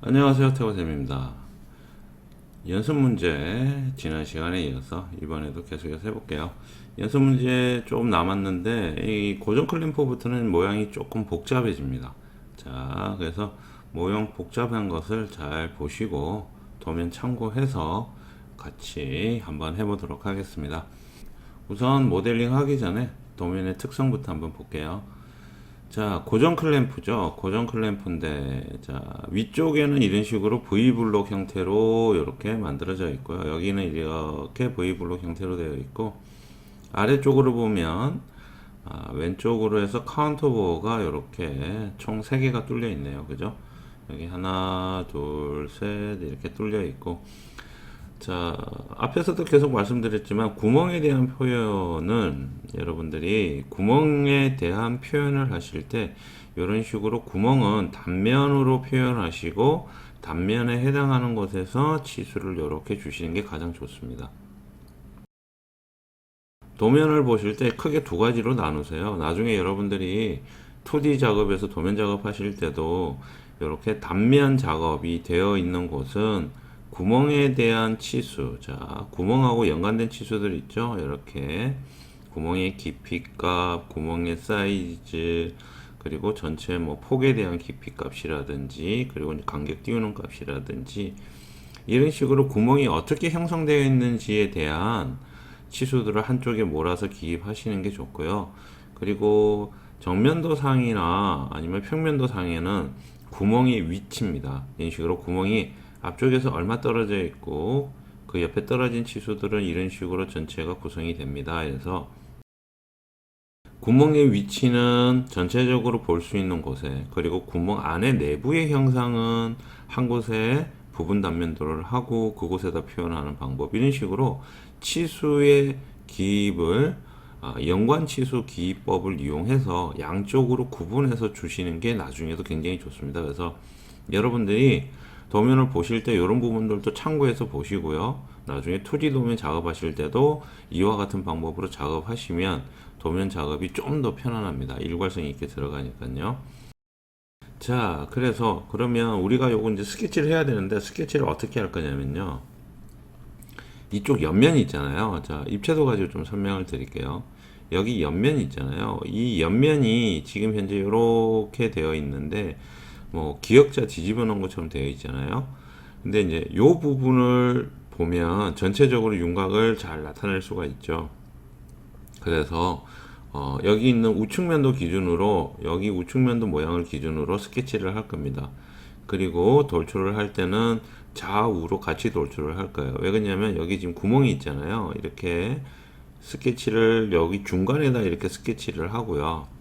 안녕하세요, 태호쌤입니다. 연습 문제 지난 시간에 이어서 이번에도 계속해서 해볼게요. 연습 문제 좀 남았는데 이 고정 클램프부터는 모양이 조금 복잡해집니다. 자, 그래서 모형 복잡한 것을 잘 보시고 도면 참고해서 같이 한번 해보도록 하겠습니다. 우선 모델링 하기 전에 도면의 특성부터 한번 볼게요. 자, 고정 클램프죠. 고정 클램프인데, 자, 위쪽에는 이런 식으로 V블록 형태로 이렇게 만들어져 있고요. 여기는 이렇게 V블록 형태로 되어 있고, 아래쪽으로 보면, 왼쪽으로 해서 카운터보어가 이렇게 총 3개가 뚫려 있네요. 그죠? 여기 하나, 둘, 셋, 이렇게 뚫려 있고, 자, 앞에서도 계속 말씀드렸지만 구멍에 대한 표현은 여러분들이 구멍에 대한 표현을 하실 때 이런 식으로 구멍은 단면으로 표현하시고 단면에 해당하는 곳에서 치수를 이렇게 주시는 게 가장 좋습니다. 도면을 보실 때 크게 두 가지로 나누세요. 나중에 여러분들이 2D 작업에서 도면 작업하실 때도 이렇게 단면 작업이 되어 있는 곳은 구멍에 대한 치수, 자, 구멍하고 연관된 치수들 있죠? 이렇게 구멍의 깊이값, 구멍의 사이즈, 그리고 전체 뭐 폭에 대한 깊이 값이라든지, 그리고 간격 띄우는 값이라든지, 이런 식으로 구멍이 어떻게 형성되어 있는지에 대한 치수들을 한쪽에 몰아서 기입하시는 게 좋고요. 그리고 정면도 상이나 아니면 평면도 상에는 구멍의 위치입니다. 이런 식으로 구멍이 앞쪽에서 얼마 떨어져 있고 그 옆에 떨어진 치수들은 이런 식으로 전체가 구성이 됩니다. 그래서 구멍의 위치는 전체적으로 볼 수 있는 곳에, 그리고 구멍 안에 내부의 형상은 한 곳에 부분 단면도를 하고 그곳에다 표현하는 방법, 이런 식으로 치수의 기입을 연관 치수 기입법을 이용해서 양쪽으로 구분해서 주시는 게 나중에도 굉장히 좋습니다. 그래서 여러분들이 도면을 보실 때 이런 부분들도 참고해서 보시고요. 나중에 2D 도면 작업하실 때도 이와 같은 방법으로 작업하시면 도면 작업이 좀 더 편안합니다. 일괄성 있게 들어가니까요. 자, 그래서 그러면 우리가 요거 이제 스케치를 해야 되는데 스케치를 어떻게 할 거냐면요. 이쪽 옆면이 있잖아요. 자, 입체도 가지고 좀 설명을 드릴게요. 여기 옆면이 있잖아요. 이 옆면이 지금 현재 이렇게 되어 있는데 뭐 기역자 뒤집어 놓은 것처럼 되어 있잖아요. 근데 이제 요 부분을 보면 전체적으로 윤곽을 잘 나타낼 수가 있죠. 그래서 여기 있는 우측면도 기준으로 여기 우측면도 모양을 기준으로 스케치를 할 겁니다. 그리고 돌출을 할 때는 좌우로 같이 돌출을 할 거예요. 왜 그러냐면 여기 지금 구멍이 있잖아요. 이렇게 스케치를 여기 중간에다 이렇게 스케치를 하고요.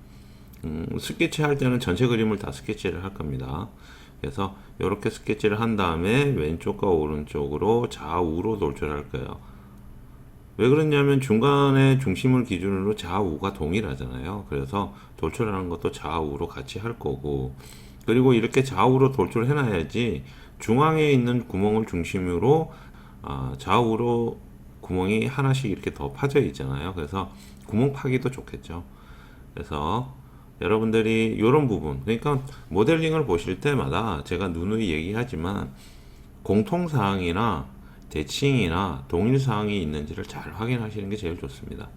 스케치 할 때는 전체 그림을 다 스케치를 할 겁니다. 그래서 이렇게 스케치를 한 다음에 왼쪽과 오른쪽으로 좌우로 돌출할 거예요. 왜 그러냐면 중간에 중심을 기준으로 좌우가 동일하잖아요. 그래서 돌출하는 것도 좌우로 같이 할 거고, 그리고 이렇게 좌우로 돌출해 놔야지 중앙에 있는 구멍을 중심으로 좌우로 구멍이 하나씩 이렇게 더 파져 있잖아요. 그래서 구멍 파기도 좋겠죠. 그래서 여러분들이 이런 부분, 그러니까 모델링을 보실 때마다 제가 누누이 얘기하지만 공통사항이나 대칭이나 동일사항이 있는지를 잘 확인하시는 게 제일 좋습니다.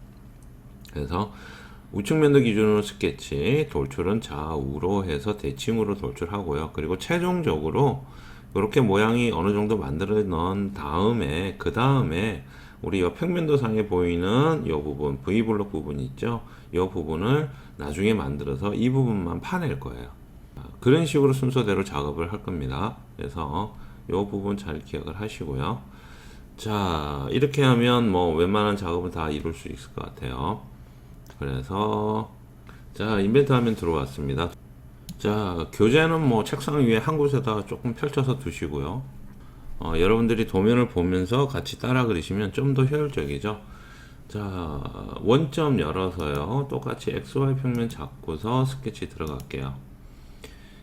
그래서 우측면도 기준으로 스케치, 돌출은 좌우로 해서 대칭으로 돌출하고요. 그리고 최종적으로 이렇게 모양이 어느 정도 만들어 놓은 다음에 그 다음에 우리 이 평면도상에 보이는 이 부분, V블록 부분 있죠? 이 부분을 나중에 만들어서 이 부분만 파낼 거예요. 그런 식으로 순서대로 작업을 할 겁니다. 그래서 이 부분 잘 기억을 하시고요. 자, 이렇게 하면 뭐 웬만한 작업은 다 이룰 수 있을 것 같아요. 그래서 자, 인벤트 화면 들어왔습니다. 자, 교재는 뭐 책상 위에 한 곳에다 조금 펼쳐서 두시고요. 여러분들이 도면을 보면서 같이 따라 그리시면 좀 더 효율적이죠. 자, 원점 열어서요. 똑같이 XY 평면 잡고서 스케치 들어갈게요.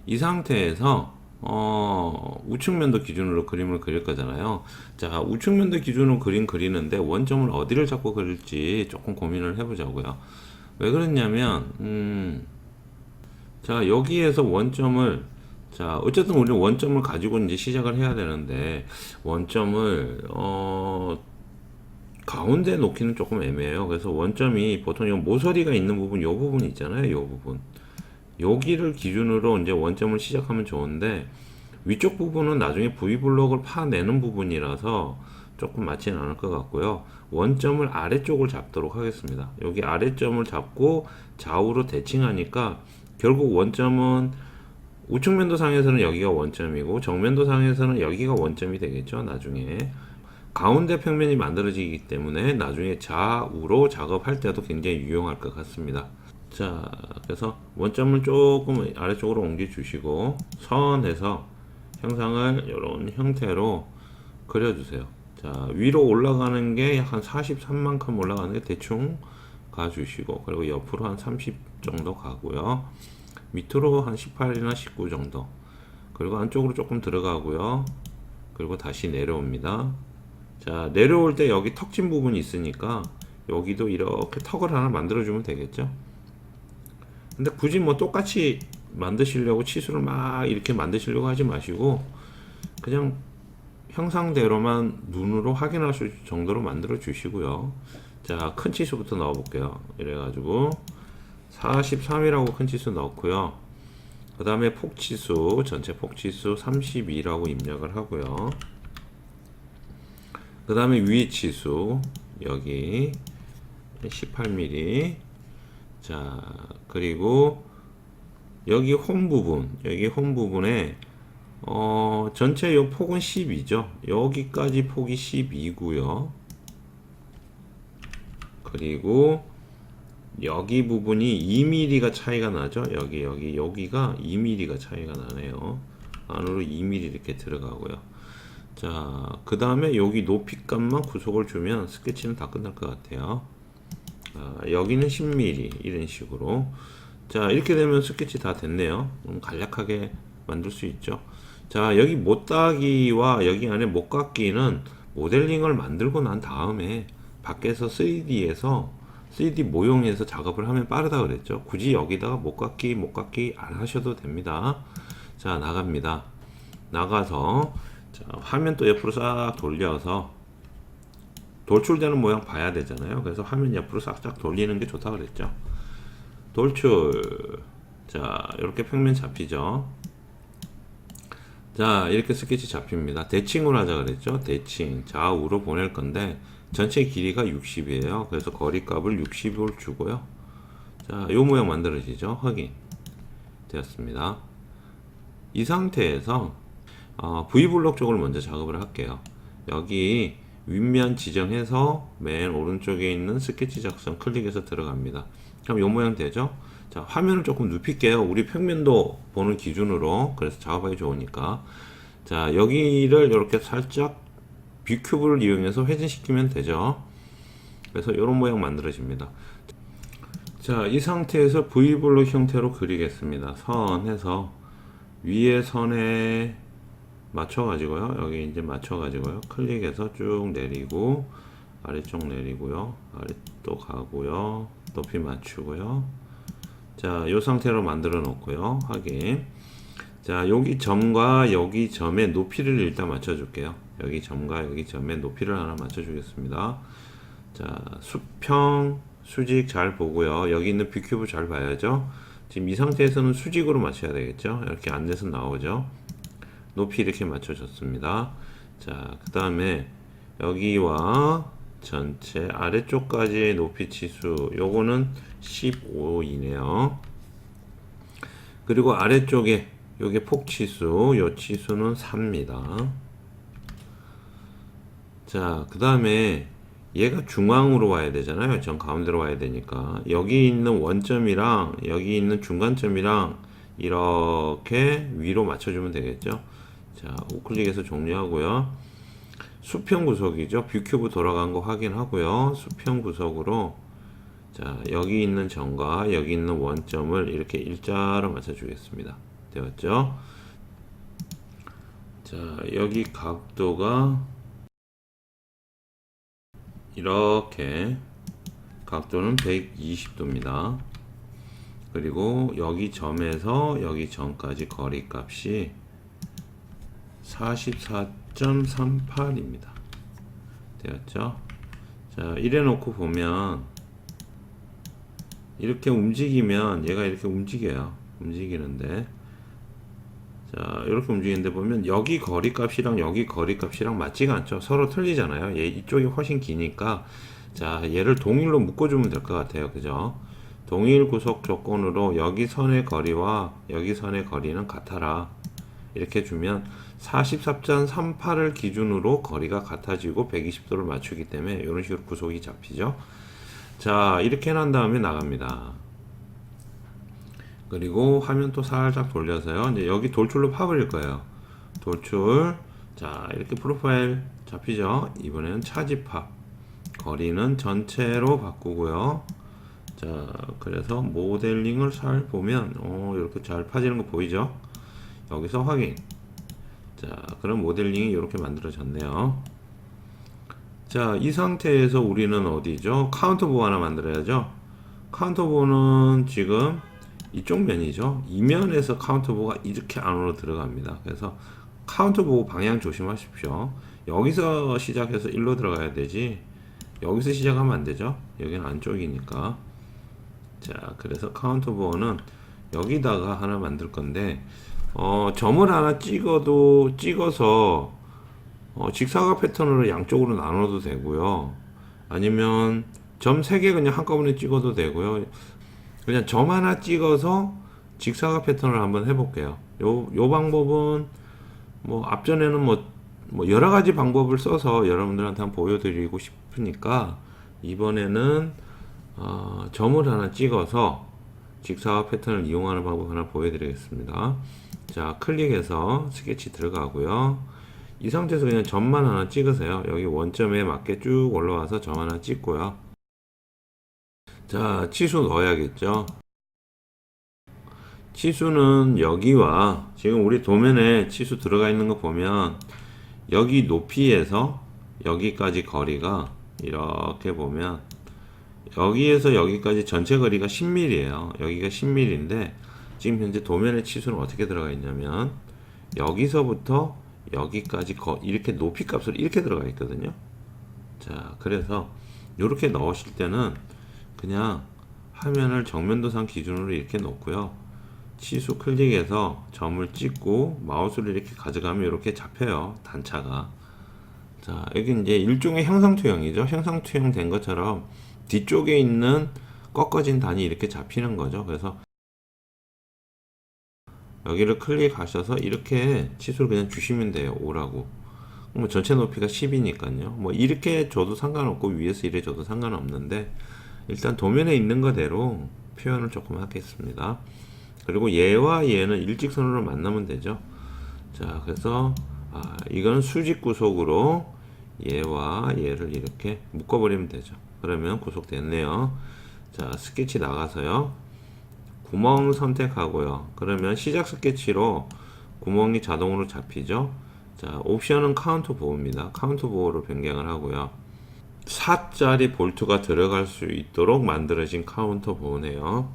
이 상태에서 우측면도 기준으로 그림을 그릴 거잖아요. 자, 우측면도 기준으로 그림 그리는데 원점을 어디를 잡고 그릴지 조금 고민을 해보자고요. 왜 그랬냐면 자, 여기에서 원점을 자, 어쨌든 우리는 원점을 가지고 이제 시작을 해야 되는데, 원점을, 가운데 놓기는 조금 애매해요. 그래서 원점이 보통 이 모서리가 있는 부분, 요 부분 있잖아요. 요 부분. 여기를 기준으로 이제 원점을 시작하면 좋은데, 위쪽 부분은 나중에 V블록을 파내는 부분이라서 조금 맞지는 않을 것 같고요. 원점을 아래쪽을 잡도록 하겠습니다. 여기 아래점을 잡고 좌우로 대칭하니까 결국 원점은 우측면도 상에서는 여기가 원점이고 정면도 상에서는 여기가 원점이 되겠죠. 나중에 가운데 평면이 만들어지기 때문에 나중에 좌우로 작업할 때도 굉장히 유용할 것 같습니다. 자, 그래서 원점을 조금 아래쪽으로 옮겨 주시고 선에서 형상을 이런 형태로 그려주세요. 자, 위로 올라가는 게 약 한 43만큼 올라가는 게 대충 가주시고, 그리고 옆으로 한 30 정도 가고요. 밑으로 한 18이나 19 정도. 그리고 안쪽으로 조금 들어가고요. 그리고 다시 내려옵니다. 자, 내려올 때 여기 턱진 부분이 있으니까 여기도 이렇게 턱을 하나 만들어주면 되겠죠. 근데 굳이 뭐 똑같이 만드시려고 치수를 막 이렇게 만드시려고 하지 마시고 그냥 형상대로만 눈으로 확인할 수 있을 정도로 만들어 주시고요. 자, 큰 치수부터 넣어 볼게요. 이래가지고 43이라고 큰 치수 넣고요. 그 다음에 폭치수, 전체 폭치수 32라고 입력을 하고요. 그 다음에 위에 치수 여기 18mm. 자, 그리고 여기 홈 부분에 전체 요 폭은 12죠. 여기까지 폭이 12고요. 그리고 여기 부분이 2mm가 차이가 나죠. 여기가 2mm가 차이가 나네요. 안으로 2mm 이렇게 들어가고요. 자, 그 다음에 여기 높이 값만 구속을 주면 스케치는 다 끝날 것 같아요. 여기는 10mm 이런 식으로. 자, 이렇게 되면 스케치 다 됐네요. 간략하게 만들 수 있죠. 자, 여기 못따기와 여기 안에 못깎기는 모델링을 만들고 난 다음에 밖에서 3D 모형에서 작업을 하면 빠르다 그랬죠. 굳이 여기다가 못깎기 안 하셔도 됩니다. 자, 나갑니다. 나가서 자, 화면 또 옆으로 싹 돌려서 돌출되는 모양 봐야 되잖아요. 그래서 화면 옆으로 싹싹 돌리는 게 좋다 그랬죠. 돌출. 자, 이렇게 평면 잡히죠. 자, 이렇게 스케치 잡힙니다. 대칭으로 하자 그랬죠. 대칭. 좌우로 보낼 건데 전체 길이가 60이에요. 그래서 거리값을 60으로 주고요. 자, 요 모양 만들어지죠. 확인 되었습니다. 이 상태에서 V블록 쪽을 먼저 작업을 할게요. 여기 윗면 지정해서 맨 오른쪽에 있는 스케치 작성 클릭해서 들어갑니다. 그럼 요 모양 되죠? 자, 화면을 조금 눕힐게요. 우리 평면도 보는 기준으로. 그래서 작업하기 좋으니까. 자, 여기를 이렇게 살짝 뷰큐브를 이용해서 회전시키면 되죠. 그래서 이런 모양 만들어집니다. 자, 이 상태에서 V블록 형태로 그리겠습니다. 선 해서 위에 선에 맞춰가지고요. 여기 이제 맞춰가지고요. 클릭해서 쭉 내리고 아래쪽 내리고요. 아래 또 가고요. 높이 맞추고요. 자, 이 상태로 만들어 놓고요. 확인. 자, 여기 점과 여기 점의 높이를 일단 맞춰 줄게요. 여기 점과 여기 점의 높이를 하나 맞춰 주겠습니다. 자, 수평, 수직 잘 보고요. 여기 있는 뷰큐브 잘 봐야죠. 지금 이 상태에서는 수직으로 맞춰야 되겠죠. 이렇게 안내서 나오죠. 높이 이렇게 맞춰줬습니다. 자, 그 다음에 여기와 전체 아래쪽까지의 높이 치수 요거는 15이네요. 그리고 아래쪽에 요게 폭 치수, 요 치수는 4입니다. 자, 그 다음에 얘가 중앙으로 와야 되잖아요. 전 가운데로 와야 되니까 여기 있는 원점이랑 여기 있는 중간점이랑 이렇게 위로 맞춰주면 되겠죠. 자, 우클릭해서 종료하고요. 수평 구석이죠. 뷰큐브 돌아간 거 확인하고요. 수평 구석으로 자, 여기 있는 점과 여기 있는 원점을 이렇게 일자로 맞춰 주겠습니다. 되었죠? 자, 여기 각도가 이렇게 각도는 120도입니다. 그리고 여기 점에서 여기 점까지 거리 값이 44.38입니다. 되었죠? 자, 이래 놓고 보면 이렇게 움직이면 얘가 이렇게 움직여요. 움직이는데, 자, 이렇게 움직이는데 보면 여기 거리 값이랑 여기 거리 값이랑 맞지가 않죠. 서로 틀리잖아요. 얘 이쪽이 훨씬 기니까, 자, 얘를 동일로 묶어주면 될 것 같아요. 그죠? 동일 구속 조건으로 여기 선의 거리와 여기 선의 거리는 같아라. 이렇게 주면 44.38을 기준으로 거리가 같아지고 120도를 맞추기 때문에 이런 식으로 구속이 잡히죠. 자, 이렇게 난 다음에 나갑니다. 그리고 화면 또 살짝 돌려서요. 이제 여기 돌출로 파버릴 거예요. 돌출. 자, 이렇게 프로파일 잡히죠. 이번에는 차지파. 거리는 전체로 바꾸고요. 자, 그래서 모델링을 잘 보면 이렇게 잘 파지는 거 보이죠? 여기서 확인. 자, 그럼 모델링이 이렇게 만들어졌네요. 자, 이 상태에서 우리는 어디죠? 카운터보 하나 만들어야죠. 카운터보는 지금 이쪽 면이죠. 이 면에서 카운터보가 이렇게 안으로 들어갑니다. 그래서 카운터보 방향 조심하십시오. 여기서 시작해서 일로 들어가야 되지, 여기서 시작하면 안 되죠. 여기는 안쪽이니까. 자, 그래서 카운터보는 여기다가 하나 만들 건데, 점을 하나 찍어서 직사각 패턴으로 양쪽으로 나눠도 되고요. 아니면 점 3개 그냥 한꺼번에 찍어도 되고요. 그냥 점 하나 찍어서 직사각 패턴을 한번 해볼게요. 요 방법은 뭐 앞전에는 뭐 여러 가지 방법을 써서 여러분들한테 한번 보여드리고 싶으니까 이번에는 점을 하나 찍어서 직사각 패턴을 이용하는 방법 하나 보여드리겠습니다. 자, 클릭해서 스케치 들어가고요. 이 상태에서 그냥 점만 하나 찍으세요. 여기 원점에 맞게 쭉 올라와서 점 하나 찍고요. 자, 치수 넣어야겠죠. 치수는 여기와 지금 우리 도면에 치수 들어가 있는 거 보면 여기 높이에서 여기까지 거리가 이렇게 보면 여기에서 여기까지 전체 거리가 10mm예요. 여기가 10mm인데 지금 현재 도면의 치수는 어떻게 들어가 있냐면 여기서부터 여기까지 이렇게 높이 값으로 이렇게 들어가 있거든요. 자, 그래서 이렇게 넣으실 때는 그냥 화면을 정면도상 기준으로 이렇게 놓고요. 치수 클릭해서 점을 찍고 마우스를 이렇게 가져가면 이렇게 잡혀요. 단차가. 자, 여기 이제 일종의 형상투영이죠. 형상투영 된 것처럼 뒤쪽에 있는 꺾어진 단이 이렇게 잡히는 거죠. 그래서 여기를 클릭하셔서 이렇게 치수를 그냥 주시면 돼요. 5라고. 뭐 전체 높이가 10이니까요. 뭐 이렇게 줘도 상관없고 위에서 이래 줘도 상관없는데 일단 도면에 있는 거대로 표현을 조금 하겠습니다. 그리고 얘와 얘는 일직선으로 만나면 되죠. 자, 그래서 이거는 수직 구속으로 얘와 얘를 이렇게 묶어버리면 되죠. 그러면 구속됐네요. 자, 스케치 나가서요. 구멍 선택하고요. 그러면 시작 스케치로 구멍이 자동으로 잡히죠. 자, 옵션은 카운터 보호입니다. 카운터 보호로 변경을 하고요. 4짜리 볼트가 들어갈 수 있도록 만들어진 카운터 보호네요.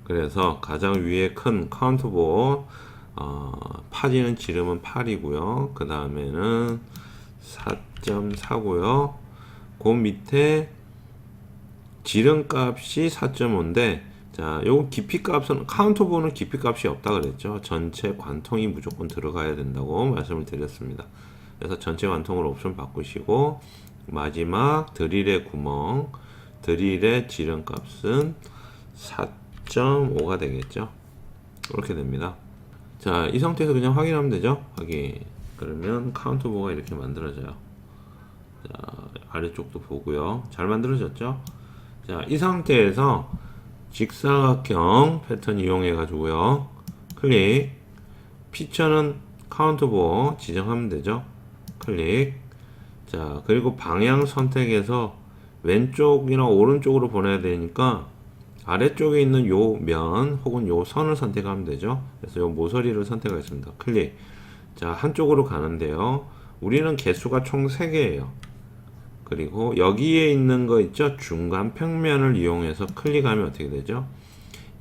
그래서 가장 위에 큰 카운터 보호, 파지는 지름은 8이고요. 그 다음에는 4.4고요. 그 밑에 지름 값이 4.5인데 자, 요 깊이 값은 카운터 보호는 깊이 값이 없다 그랬죠. 전체 관통이 무조건 들어가야 된다고 말씀을 드렸습니다. 그래서 전체 관통으로 옵션 바꾸시고 마지막 드릴의 구멍, 드릴의 지름 값은 4.5가 되겠죠. 이렇게 됩니다. 자, 이 상태에서 그냥 확인하면 되죠. 확인. 그러면 카운터 보호가 이렇게 만들어져요. 자, 아래쪽도 보고요. 잘 만들어졌죠. 자, 이 상태에서 직사각형 패턴 이용해 가지고요. 클릭. 피처는 카운터 보호 지정하면 되죠. 클릭. 자, 그리고 방향 선택해서 왼쪽이나 오른쪽으로 보내야 되니까 아래쪽에 있는 요 면 혹은 요 선을 선택하면 되죠. 그래서 요 모서리를 선택하겠습니다. 클릭. 자, 한쪽으로 가는데요. 우리는 개수가 총 3개예요. 그리고 여기에 있는 거 있죠? 중간 평면을 이용해서 클릭하면 어떻게 되죠?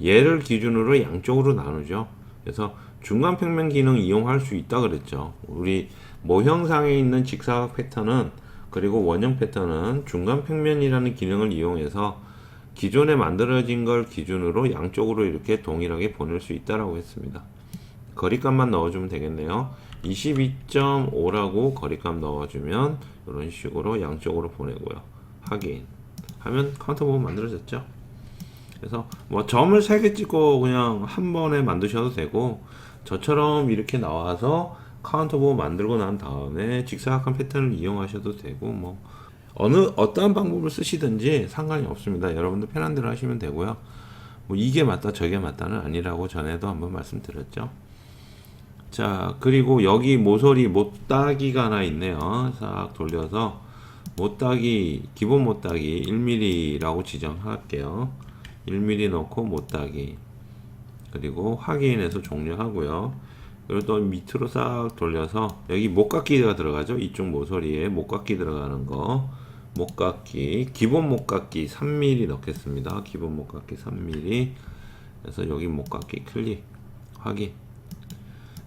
얘를 기준으로 양쪽으로 나누죠. 그래서 중간 평면 기능 이용할 수 있다 그랬죠. 우리 모형상에 있는 직사각 패턴은 그리고 원형 패턴은 중간 평면이라는 기능을 이용해서 기존에 만들어진 걸 기준으로 양쪽으로 이렇게 동일하게 보낼 수 있다라고 했습니다. 거리값만 넣어주면 되겠네요. 22.5라고 거리값 넣어주면 이런 식으로 양쪽으로 보내고요. 확인 하면 카운터 부분 만들어졌죠. 그래서 뭐 점을 3개 찍고 그냥 한 번에 만드셔도 되고, 저처럼 이렇게 나와서 카운터 부분 만들고 난 다음에 직사각형 패턴을 이용하셔도 되고, 뭐 어떠한 방법을 쓰시든지 상관이 없습니다. 여러분들 편한 대로 하시면 되고요. 뭐 이게 맞다 저게 맞다는 아니라고 전에도 한번 말씀드렸죠. 자, 그리고 여기 모서리 못따기가 하나 있네요. 싹 돌려서 못따기, 기본 못따기 1mm라고 지정할게요. 1mm 넣고 못따기, 그리고 확인해서 종료하고요. 그리고 또 밑으로 싹 돌려서 여기 목깎이가 들어가죠. 이쪽 모서리에 목깎이 들어가는 거, 목깎이, 기본 목깎이 3mm 넣겠습니다. 기본 목깎이 3mm. 그래서 여기 목깎이 클릭, 확인.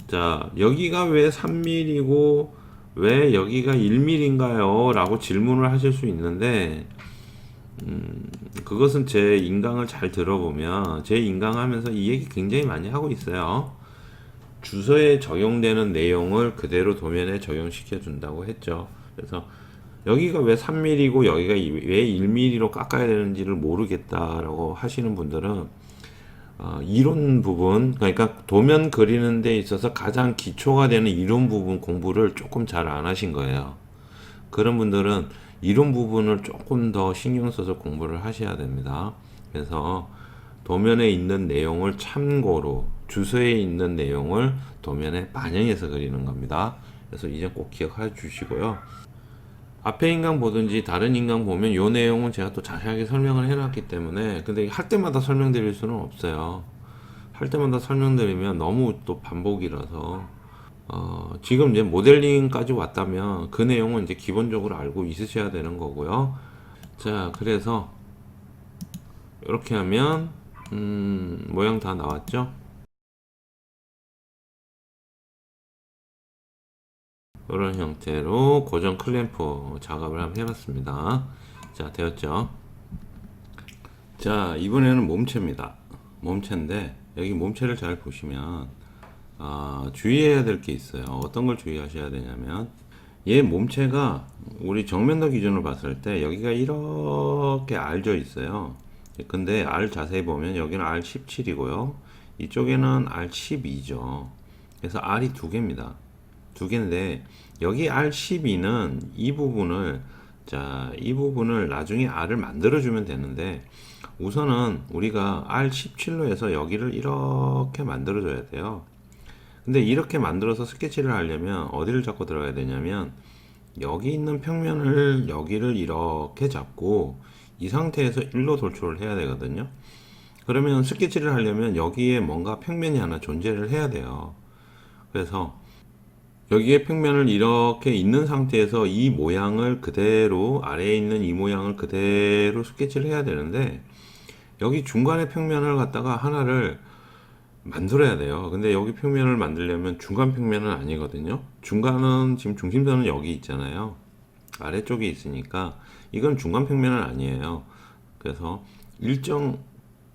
자, 여기가 왜 3mm고 왜 여기가 1mm인가요? 라고 질문을 하실 수 있는데, 그것은 제 인강을 잘 들어보면, 제 인강하면서 이 얘기 굉장히 많이 하고 있어요. 주소에 적용되는 내용을 그대로 도면에 적용시켜 준다고 했죠. 그래서 여기가 왜 3mm고 여기가 왜 1mm로 깎아야 되는지를 모르겠다라고 하시는 분들은 이론 부분, 그러니까 도면 그리는 데 있어서 가장 기초가 되는 이론 부분 공부를 조금 잘 안 하신 거예요. 그런 분들은 이론 부분을 조금 더 신경 써서 공부를 하셔야 됩니다. 그래서 도면에 있는 내용을 참고로 주소에 있는 내용을 도면에 반영해서 그리는 겁니다. 그래서 이 점 꼭 기억해 주시고요. 앞에 인강 보든지 다른 인강 보면 이 내용은 제가 또 자세하게 설명을 해놨기 때문에, 근데 할 때마다 설명드릴 수는 없어요. 할 때마다 설명드리면 너무 또 반복이라서 지금 이제 모델링까지 왔다면 그 내용은 이제 기본적으로 알고 있으셔야 되는 거고요. 자, 그래서 이렇게 하면 모양 다 나왔죠? 이런 형태로 고정 클램프 작업을 한번 해봤습니다. 자, 되었죠? 자, 이번에는 몸체입니다. 몸체인데 여기 몸체를 잘 보시면 주의해야 될 게 있어요. 어떤 걸 주의하셔야 되냐면, 얘 몸체가 우리 정면도 기준으로 봤을 때 여기가 이렇게 R져 있어요. 근데 R 자세히 보면 여기는 R17이고요. 이쪽에는 R12죠. 그래서 R이 두 개입니다. 두 개인데 여기 R12는 이 부분을, 자, 이 부분을 나중에 R을 만들어 주면 되는데, 우선은 우리가 R17로 해서 여기를 이렇게 만들어 줘야 돼요. 근데 이렇게 만들어서 스케치를 하려면 어디를 잡고 들어가야 되냐면, 여기 있는 평면을 여기를 이렇게 잡고 이 상태에서 일로 돌출을 해야 되거든요. 그러면 스케치를 하려면 여기에 뭔가 평면이 하나 존재를 해야 돼요. 그래서 여기에 평면을 이렇게 있는 상태에서 이 모양을 그대로, 아래에 있는 이 모양을 그대로 스케치를 해야 되는데, 여기 중간에 평면을 갖다가 하나를 만들어야 돼요. 근데 여기 평면을 만들려면 중간 평면은 아니거든요. 중간은 지금 중심선은 여기 있잖아요. 아래쪽에 있으니까 이건 중간 평면은 아니에요. 그래서 일정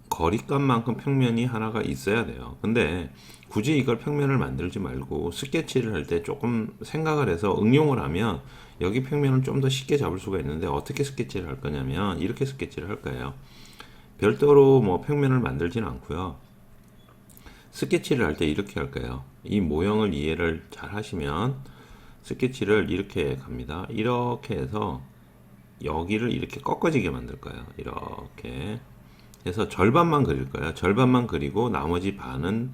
거리값만큼 평면이 하나가 있어야 돼요. 근데 굳이 이걸 평면을 만들지 말고 스케치를 할 때 조금 생각을 해서 응용을 하면 여기 평면을 좀 더 쉽게 잡을 수가 있는데, 어떻게 스케치를 할 거냐면 이렇게 스케치를 할 거예요. 별도로 뭐 평면을 만들진 않고요. 스케치를 할 때 이렇게 할 거예요. 이 모형을 이해를 잘 하시면 스케치를 이렇게 갑니다. 이렇게 해서 여기를 이렇게 꺾어지게 만들 거예요. 이렇게 해서 절반만 그릴 거예요. 절반만 그리고 나머지 반은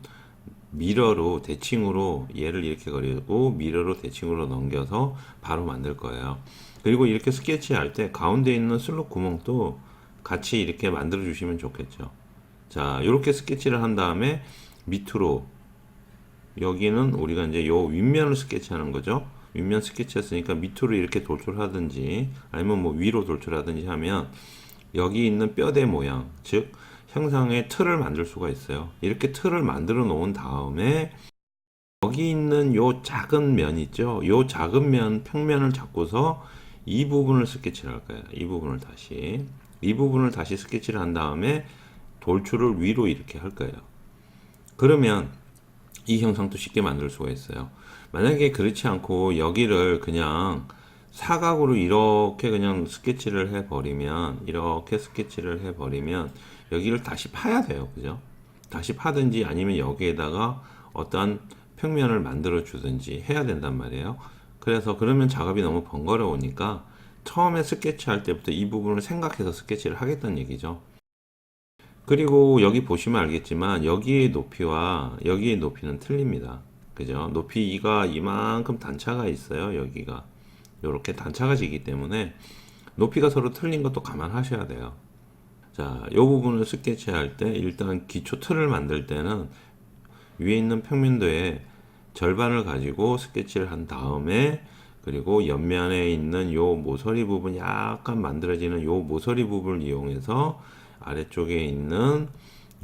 미러로 대칭으로 얘를 이렇게 그리고 미러로 대칭으로 넘겨서 바로 만들 거예요. 그리고 이렇게 스케치 할 때 가운데 있는 슬롯 구멍도 같이 이렇게 만들어 주시면 좋겠죠. 자, 이렇게 스케치를 한 다음에 밑으로, 여기는 우리가 이제 요 윗면을 스케치하는 거죠. 윗면 스케치했으니까 밑으로 이렇게 돌출하든지 아니면 뭐 위로 돌출하든지 하면 여기 있는 뼈대 모양, 즉 형상의 틀을 만들 수가 있어요. 이렇게 틀을 만들어 놓은 다음에 여기 있는 요 작은 면 있죠? 요 작은 면, 평면을 잡고서 이 부분을 스케치를 할 거예요. 이 부분을 다시 스케치를 한 다음에 돌출을 위로 이렇게 할 거예요. 그러면 이 형상도 쉽게 만들 수가 있어요. 만약에 그렇지 않고 여기를 그냥 사각으로 이렇게 그냥 스케치를 해 버리면 여기를 다시 파야 돼요. 그죠? 다시 파든지 아니면 여기에다가 어떠한 평면을 만들어 주든지 해야 된단 말이에요. 그래서 그러면 작업이 너무 번거로우니까 처음에 스케치할 때부터 이 부분을 생각해서 스케치를 하겠다는 얘기죠. 그리고 여기 보시면 알겠지만 여기의 높이와 여기의 높이는 틀립니다. 그죠? 높이가 이만큼 단차가 있어요. 여기가 이렇게 단차가 지기 때문에 높이가 서로 틀린 것도 감안하셔야 돼요. 자, 이 부분을 스케치할 때 일단 기초 틀을 만들 때는 위에 있는 평면도의 절반을 가지고 스케치를 한 다음에 그리고 옆면에 있는 요 모서리 부분 약간 만들어지는 요 모서리 부분을 이용해서 아래쪽에 있는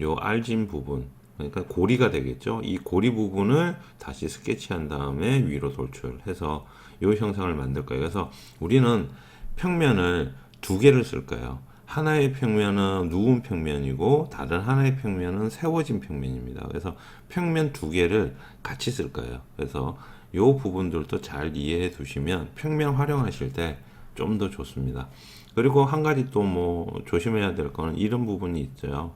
요 알진 부분 그러니까 고리가 되겠죠. 이 고리 부분을 다시 스케치한 다음에 위로 돌출해서 요 형상을 만들 거예요. 그래서 우리는 평면을 두 개를 쓸 거예요. 하나의 평면은 누운 평면이고 다른 하나의 평면은 세워진 평면입니다. 그래서 평면 두 개를 같이 쓸 거예요. 그래서 요 부분들도 잘 이해해 두시면 평면 활용하실 때 좀 더 좋습니다. 그리고 한 가지 또 뭐 조심해야 될 거는 이런 부분이 있어요.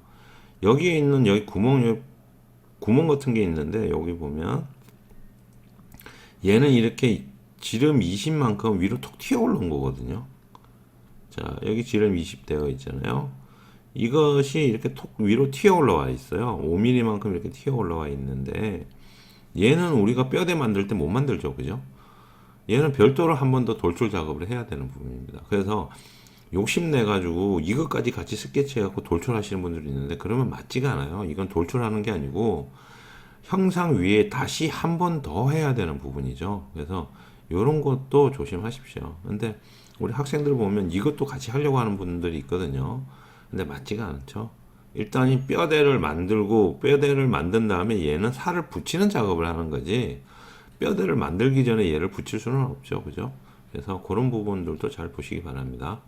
여기에 있는 여기 구멍 같은 게 있는데 여기 보면 얘는 이렇게 지름 20만큼 위로 톡 튀어 올라온 거거든요. 자, 여기 지름 20 되어 있잖아요. 이것이 이렇게 톡 위로 튀어 올라와 있어요. 5mm만큼 이렇게 튀어 올라와 있는데 얘는 우리가 뼈대 만들 때 못 만들죠. 그죠? 얘는 별도로 한 번 더 돌출 작업을 해야 되는 부분입니다. 그래서 욕심내 가지고 이것까지 같이 스케치해 갖고 돌출하시는 분들이 있는데 그러면 맞지가 않아요. 이건 돌출하는 게 아니고 형상 위에 다시 한 번 더 해야 되는 부분이죠. 그래서 이런 것도 조심하십시오. 근데 우리 학생들 보면 이것도 같이 하려고 하는 분들이 있거든요. 근데 맞지가 않죠. 일단 이 뼈대를 만들고 뼈대를 만든 다음에 얘는 살을 붙이는 작업을 하는 거지 뼈대를 만들기 전에 얘를 붙일 수는 없죠. 그죠? 그래서 그런 부분들도 잘 보시기 바랍니다.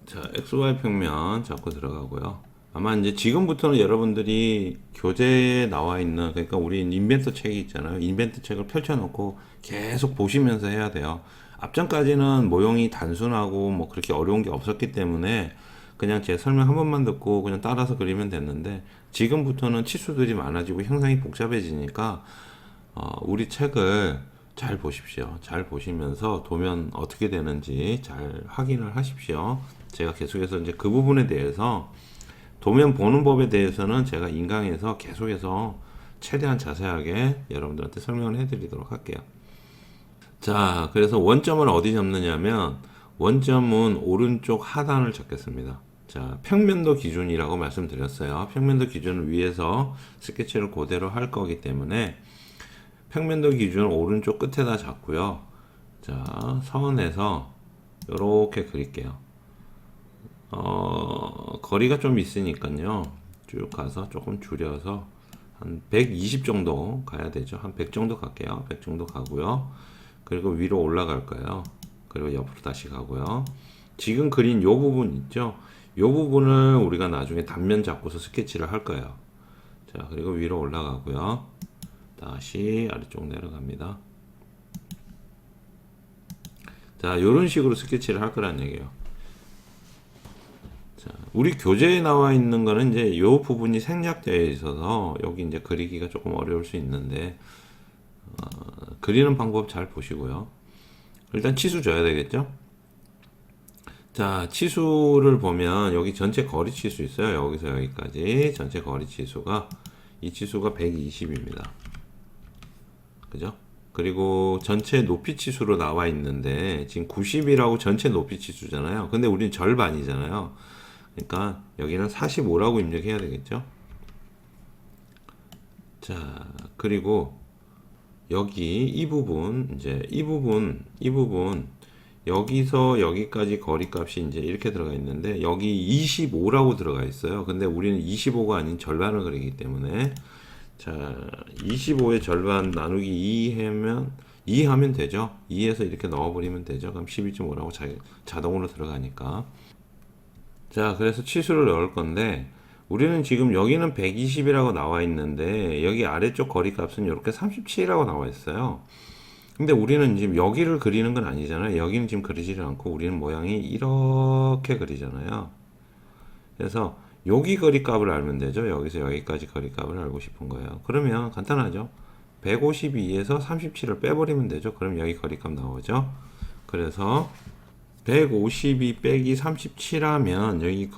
자, XY 평면 잡고 들어가고요. 아마 이제 지금부터는 여러분들이 교재에 나와 있는, 그러니까 우리 인벤터 책이 있잖아요. 인벤터 책을 펼쳐놓고 계속 보시면서 해야 돼요. 앞전까지는 모형이 단순하고 뭐 그렇게 어려운 게 없었기 때문에 그냥 제 설명 한 번만 듣고 그냥 따라서 그리면 됐는데 지금부터는 치수들이 많아지고 형상이 복잡해지니까 우리 책을 잘 보십시오. 잘 보시면서 도면 어떻게 되는지 잘 확인을 하십시오. 제가 계속해서 이제 그 부분에 대해서 도면 보는 법에 대해서는 제가 인강에서 계속해서 최대한 자세하게 여러분들한테 설명을 해드리도록 할게요. 자, 그래서 원점을 어디 잡느냐면 원점은 오른쪽 하단을 잡겠습니다. 자, 평면도 기준이라고 말씀드렸어요. 평면도 기준을 위해서 스케치를 그대로 할 거기 때문에 평면도 기준을 오른쪽 끝에다 잡고요. 자, 선에서 이렇게 그릴게요. 거리가 좀 있으니까요. 쭉 가서 조금 줄여서 한 120 정도 가야 되죠. 한 100 정도 갈게요. 100 정도 가고요. 그리고 위로 올라갈 거예요. 그리고 옆으로 다시 가고요. 지금 그린 요 부분 있죠? 요 부분을 우리가 나중에 단면 잡고서 스케치를 할 거예요. 자, 그리고 위로 올라가고요. 다시 아래쪽 내려갑니다. 자, 요런 식으로 스케치를 할 거란 얘기예요. 자, 우리 교재에 나와 있는 거는 이제 요 부분이 생략되어 있어서 여기 이제 그리기가 조금 어려울 수 있는데 그리는 방법 잘 보시고요. 일단 치수 줘야 되겠죠? 자, 치수를 보면 여기 전체 거리 치수 있어요. 여기서 여기까지 전체 거리 치수가 이 치수가 120입니다. 그죠? 그리고 전체 높이 치수로 나와 있는데 지금 90이라고 전체 높이 치수잖아요. 근데 우리는 절반이잖아요. 그러니까 여기는 45라고 입력해야 되겠죠? 자, 그리고 여기 이 부분 이제 이 부분 여기서 여기까지 거리값이 이제 이렇게 들어가 있는데 여기 25라고 들어가 있어요. 근데 우리는 25가 아닌 절반을 그리기 때문에 자 25의 절반 나누기 2하면 되죠. 2에서 이렇게 넣어버리면 되죠. 그럼 12.5라고 자동으로 들어가니까. 자 그래서 치수를 넣을 건데 우리는 지금 여기는 120이라고 나와 있는데 여기 아래쪽 거리값은 이렇게 37이라고 나와 있어요. 근데 우리는 지금 여기를 그리는 건 아니잖아요. 여기는 지금 그리지를 않고 우리는 모양이 이렇게 그리잖아요. 그래서 여기 거리값을 알면 되죠. 여기서 여기까지 거리값을 알고 싶은 거예요. 그러면 간단하죠. 152에서 37을 빼버리면 되죠. 그럼 여기 거리값 나오죠. 그래서 152 빼기 37하면 여기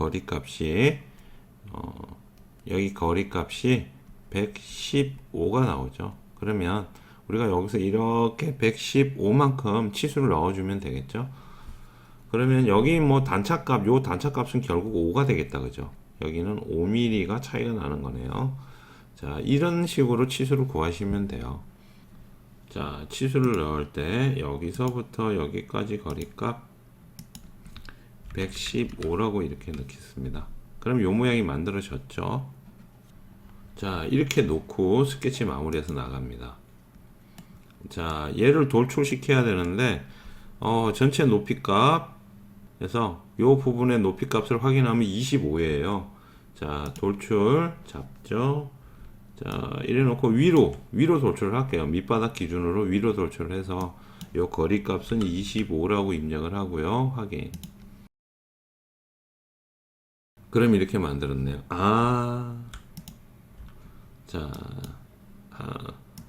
거리값이 115가 나오죠. 그러면 우리가 여기서 이렇게 115만큼 치수를 넣어주면 되겠죠. 그러면 여기 뭐 단차값, 요 단차값은 결국 5가 되겠다. 그죠? 여기는 5mm가 차이가 나는 거네요. 자, 이런 식으로 치수를 구하시면 돼요. 자, 치수를 넣을 때 여기서부터 여기까지 거리값 115라고 이렇게 넣겠습니다. 그럼 요 모양이 만들어졌죠. 자, 이렇게 놓고 스케치 마무리해서 나갑니다. 자, 얘를 돌출시켜야 되는데 전체 높이값 그래서 요 부분의 높이값을 확인하면 25예요. 자, 돌출 잡죠. 자, 이래 놓고 위로 돌출을 할게요. 밑바닥 기준으로 위로 돌출을 해서 요 거리값은 25라고 입력을 하고요. 확인. 그럼 이렇게 만들었네요. 자,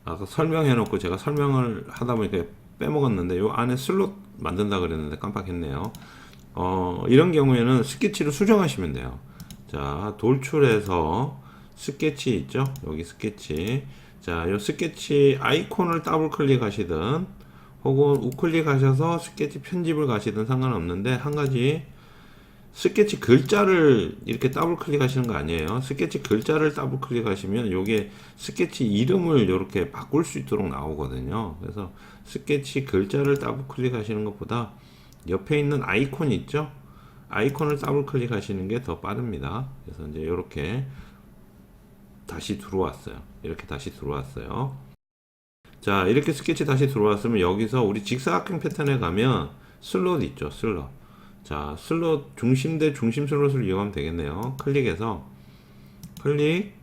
아까 설명해 놓고 제가 설명을 하다 보니까 빼먹었는데 요 안에 슬롯 만든다 그랬는데 깜빡했네요. 이런 경우에는 스케치를 수정하시면 돼요. 자, 돌출해서 스케치 있죠? 여기 스케치. 자, 요 스케치 아이콘을 더블 클릭하시든 혹은 우클릭 하셔서 스케치 편집을 가시든 상관없는데 한 가지 스케치 글자를 이렇게 더블 클릭하시는 거 아니에요. 스케치 글자를 더블 클릭하시면 요게 스케치 이름을 이렇게 바꿀 수 있도록 나오거든요. 그래서 스케치 글자를 더블 클릭하시는 것보다 옆에 있는 아이콘 있죠? 아이콘을 더블 클릭하시는 게 더 빠릅니다. 그래서 이제 이렇게 다시 들어왔어요. 이렇게 다시 들어왔어요. 자, 이렇게 스케치 다시 들어왔으면 여기서 우리 직사각형 패턴에 가면 슬롯 있죠? 슬롯. 자, 슬롯 중심 대 중심 슬롯을 이용하면 되겠네요. 클릭해서 클릭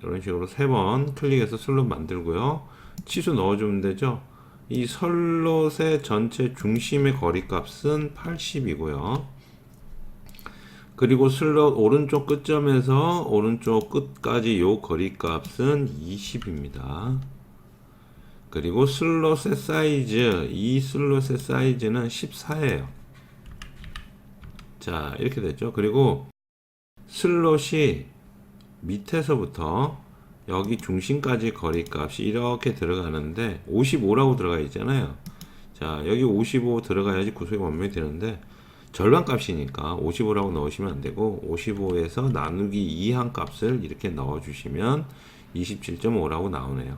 이런 식으로 3번 클릭해서 슬롯 만들고요. 치수 넣어주면 되죠. 이 슬롯의 전체 중심의 거리값은 80이고요. 그리고 슬롯 오른쪽 끝점에서 오른쪽 끝까지 요 거리값은 20입니다. 그리고 슬롯의 사이즈, 이 슬롯의 사이즈는 14예요. 자, 이렇게 됐죠. 그리고 슬롯이 밑에서부터 여기 중심까지 거리값이 이렇게 들어가는데 55라고 들어가 있잖아요. 자, 여기 55 들어가야지 구속이 완벽히 되는데 절반 값이니까 55라고 넣으시면 안 되고 55에서 나누기 2한 값을 이렇게 넣어 주시면 27.5라고 나오네요.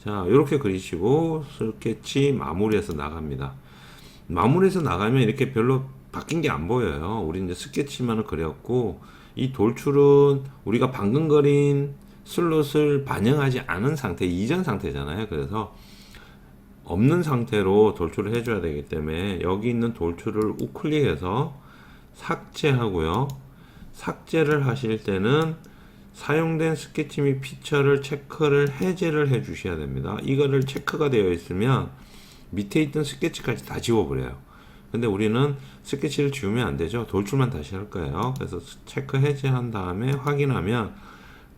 자, 이렇게 그리시고 스케치 마무리해서 나갑니다. 마무리해서 나가면 이렇게 별로 바뀐 게 안 보여요. 우리 이제 스케치만을 그렸고 이 돌출은 우리가 방금 그린 슬롯을 반영하지 않은 상태, 이전 상태잖아요. 그래서 없는 상태로 돌출을 해줘야 되기 때문에 여기 있는 돌출을 우클릭해서 삭제하고요. 삭제를 하실 때는 사용된 스케치 및 피처를 체크를 해제를 해 주셔야 됩니다. 이거를 체크가 되어 있으면 밑에 있던 스케치까지 다 지워버려요. 근데 우리는 스케치를 지우면 안 되죠. 돌출만 다시 할 거예요. 그래서 체크 해제한 다음에 확인하면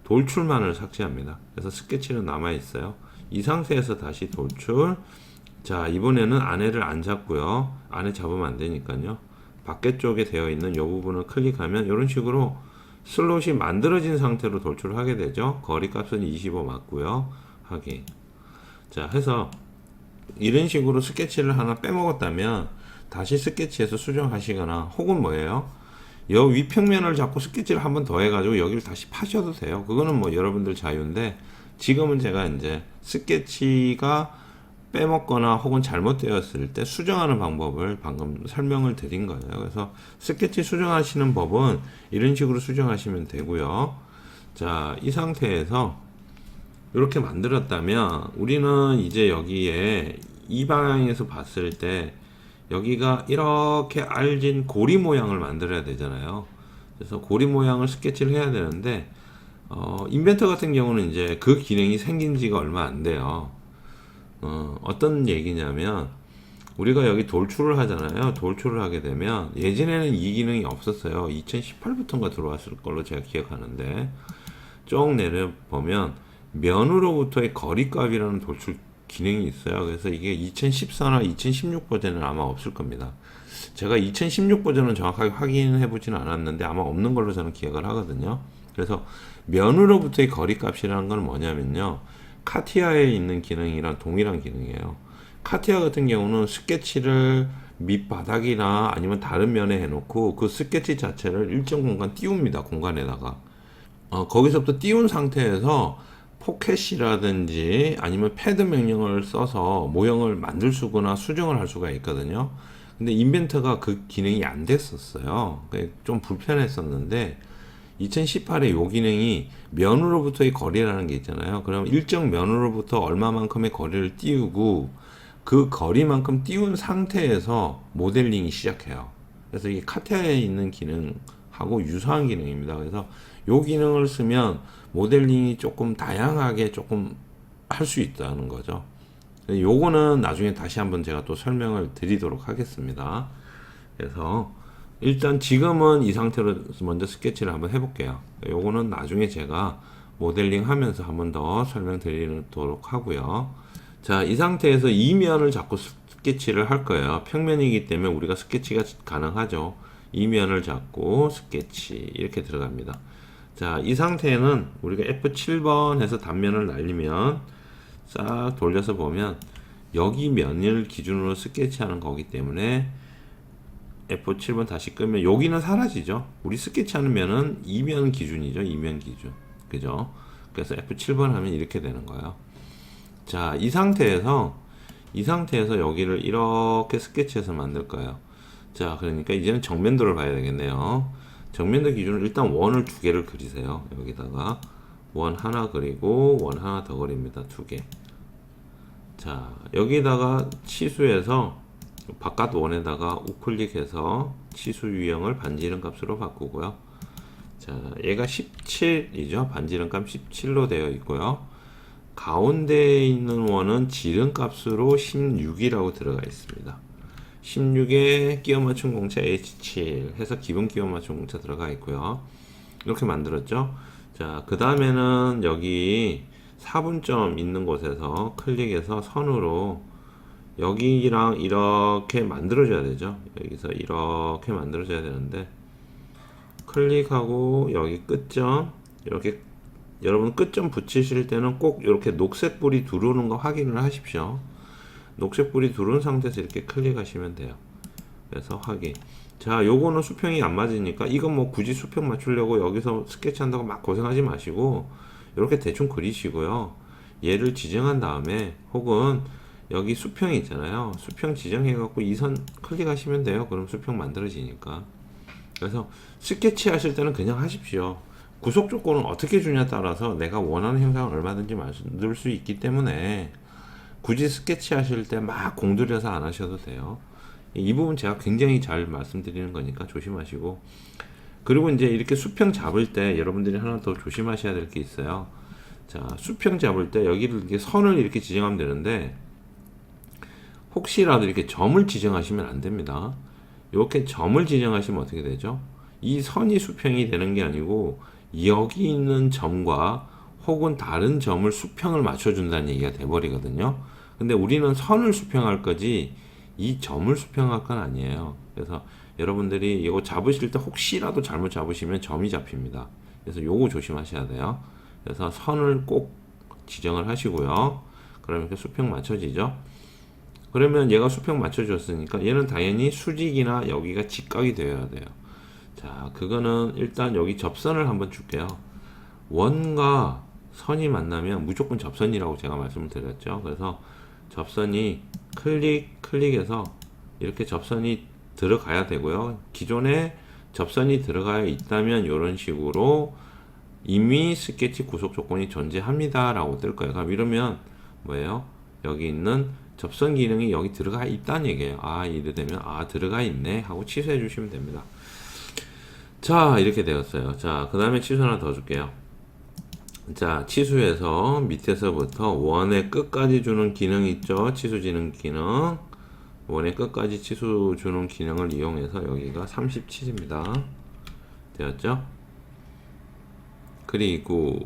돌출만을 삭제합니다. 그래서 스케치는 남아 있어요. 이 상태에서 다시 돌출. 자, 이번에는 안에를 안 잡고요. 안에 잡으면 안 되니까요. 밖에 쪽에 되어 있는 이 부분을 클릭하면 이런 식으로 슬롯이 만들어진 상태로 돌출을 하게 되죠. 거리값은 25 맞고요. 확인. 자, 해서 이런 식으로 스케치를 하나 빼먹었다면 다시 스케치해서 수정하시거나 혹은 뭐예요? 여 위평면을 잡고 스케치를 한번 더 해가지고 여기를 다시 파셔도 돼요. 그거는 뭐 여러분들 자유인데 지금은 제가 이제 스케치가 빼먹거나 혹은 잘못되었을 때 수정하는 방법을 방금 설명을 드린 거예요. 그래서 스케치 수정하시는 법은 이런 식으로 수정하시면 되고요. 자, 이 상태에서 이렇게 만들었다면 우리는 이제 여기에 이 방향에서 봤을 때 여기가 이렇게 알진 고리 모양을 만들어야 되잖아요. 그래서 고리 모양을 스케치를 해야 되는데 인벤터 같은 경우는 이제 그 기능이 생긴 지가 얼마 안 돼요. 어떤 얘기냐면 우리가 여기 돌출을 하잖아요. 돌출을 하게 되면 예전에는 이 기능이 없었어요. 2018부터인가 들어왔을 걸로 제가 기억하는데 쭉 내려보면 면으로부터의 거리값이라는 돌출 기능이 있어요. 그래서 이게 2014나 2016 버전은 아마 없을 겁니다. 제가 2016 버전은 정확하게 확인해 보진 않았는데 아마 없는 걸로 저는 기억을 하거든요. 그래서 면으로부터의 거리값이라는 건 뭐냐면요. 카티아에 있는 기능이랑 동일한 기능이에요. 카티아 같은 경우는 스케치를 밑바닥이나 아니면 다른 면에 해놓고 그 스케치 자체를 일정 공간 띄웁니다. 공간에다가. 거기서부터 띄운 상태에서 포켓이라든지 아니면 패드 명령을 써서 모형을 만들 수거나 수정을 할 수가 있거든요. 근데 인벤터가 그 기능이 안 됐었어요. 좀 불편했었는데 2018에 요 기능이 면으로부터의 거리라는 게 있잖아요. 그럼 일정 면으로부터 얼마만큼의 거리를 띄우고 그 거리만큼 띄운 상태에서 모델링이 시작해요. 그래서 이게 카티아에 있는 기능하고 유사한 기능입니다. 그래서 요 기능을 쓰면 모델링이 조금 다양하게 조금 할 수 있다는 거죠. 요거는 나중에 다시 한번 제가 또 설명을 드리도록 하겠습니다. 그래서 일단 지금은 이 상태로 먼저 스케치를 한번 해볼게요. 요거는 나중에 제가 모델링 하면서 한번 더 설명드리도록 하고요. 자, 이 상태에서 이면을 잡고 스케치를 할 거예요. 평면이기 때문에 우리가 스케치가 가능하죠. 이면을 잡고 스케치 이렇게 들어갑니다. 자, 이 상태에는 우리가 F7번 해서 단면을 날리면 싹 돌려서 보면 여기 면을 기준으로 스케치하는 거기 때문에 F7번 다시 끄면 여기는 사라지죠. 우리 스케치하는 면은 이면 기준이죠. 이면 기준. 그죠? 그래서 F7번 하면 이렇게 되는 거예요. 자, 이 상태에서 여기를 이렇게 스케치해서 만들 거예요. 자, 그러니까 이제는 정면도를 봐야 되겠네요. 정면도 기준으로 일단 원을 두 개를 그리세요. 여기다가 원 하나 그리고 원 하나 더 그립니다. 두 개. 자, 여기다가 치수에서 바깥 원에다가 우클릭해서 치수 유형을 반지름 값으로 바꾸고요. 자, 얘가 17이죠. 반지름 값 17로 되어 있고요. 가운데에 있는 원은 지름 값으로 16이라고 들어가 있습니다. 16에 끼워 맞춘 공차 H7 해서 기본 끼워 맞춘 공차 들어가 있고요. 이렇게 만들었죠. 자, 그 다음에는 여기 4분점 있는 곳에서 클릭해서 선으로 여기랑 이렇게 만들어줘야 되죠. 여기서 이렇게 만들어줘야 되는데 클릭하고 여기 끝점 이렇게 여러분 끝점 붙이실 때는 꼭 이렇게 녹색 불이 들어오는 거 확인을 하십시오. 녹색 불이 들어온 상태에서 이렇게 클릭하시면 돼요. 그래서 확인. 자, 요거는 수평이 안 맞으니까 이건 뭐 굳이 수평 맞추려고 여기서 스케치 한다고 막 고생하지 마시고 이렇게 대충 그리시고요. 얘를 지정한 다음에 혹은 여기 수평이 있잖아요. 수평 지정해 갖고 이 선 클릭하시면 돼요. 그럼 수평 만들어지니까. 그래서 스케치 하실 때는 그냥 하십시오. 구속 조건은 어떻게 주냐에 따라서 내가 원하는 형상을 얼마든지 만들 수 있기 때문에 굳이 스케치 하실 때 막 공들여서 안 하셔도 돼요. 이 부분 제가 굉장히 잘 말씀드리는 거니까 조심하시고, 그리고 이제 이렇게 수평 잡을 때 여러분들이 하나 더 조심하셔야 될 게 있어요. 자, 수평 잡을 때 여기를 이렇게 선을 이렇게 지정하면 되는데 혹시라도 이렇게 점을 지정하시면 안 됩니다. 이렇게 점을 지정하시면 어떻게 되죠? 이 선이 수평이 되는 게 아니고 여기 있는 점과 혹은 다른 점을 수평을 맞춰준다는 얘기가 돼버리거든요. 근데 우리는 선을 수평할 거지 이 점을 수평할 건 아니에요. 그래서 여러분들이 이거 잡으실 때 혹시라도 잘못 잡으시면 점이 잡힙니다. 그래서 요거 조심하셔야 돼요. 그래서 선을 꼭 지정을 하시고요. 그러면 이렇게 수평 맞춰지죠. 그러면 얘가 수평 맞춰줬으니까 얘는 당연히 수직이나 여기가 직각이 되어야 돼요. 자, 그거는 일단 여기 접선을 한번 줄게요. 원과 선이 만나면 무조건 접선이라고 제가 말씀을 드렸죠. 그래서 접선이 클릭해서 이렇게 접선이 들어가야 되고요. 기존에 접선이 들어가 있다면 이런 식으로 이미 스케치 구속 조건이 존재합니다 라고 뜰 거예요. 그럼 이러면 뭐예요? 여기 있는 접선 기능이 여기 들어가 있다는 얘기예요. 아, 이래 되면 아, 들어가 있네 하고 취소해 주시면 됩니다. 자, 이렇게 되었어요. 자, 그 다음에 취소 하나 더 줄게요. 자, 치수에서 밑에서부터 원의 끝까지 주는 기능 있죠? 치수 지능 기능. 원의 끝까지 치수 주는 기능을 이용해서 여기가 37입니다. 되었죠? 그리고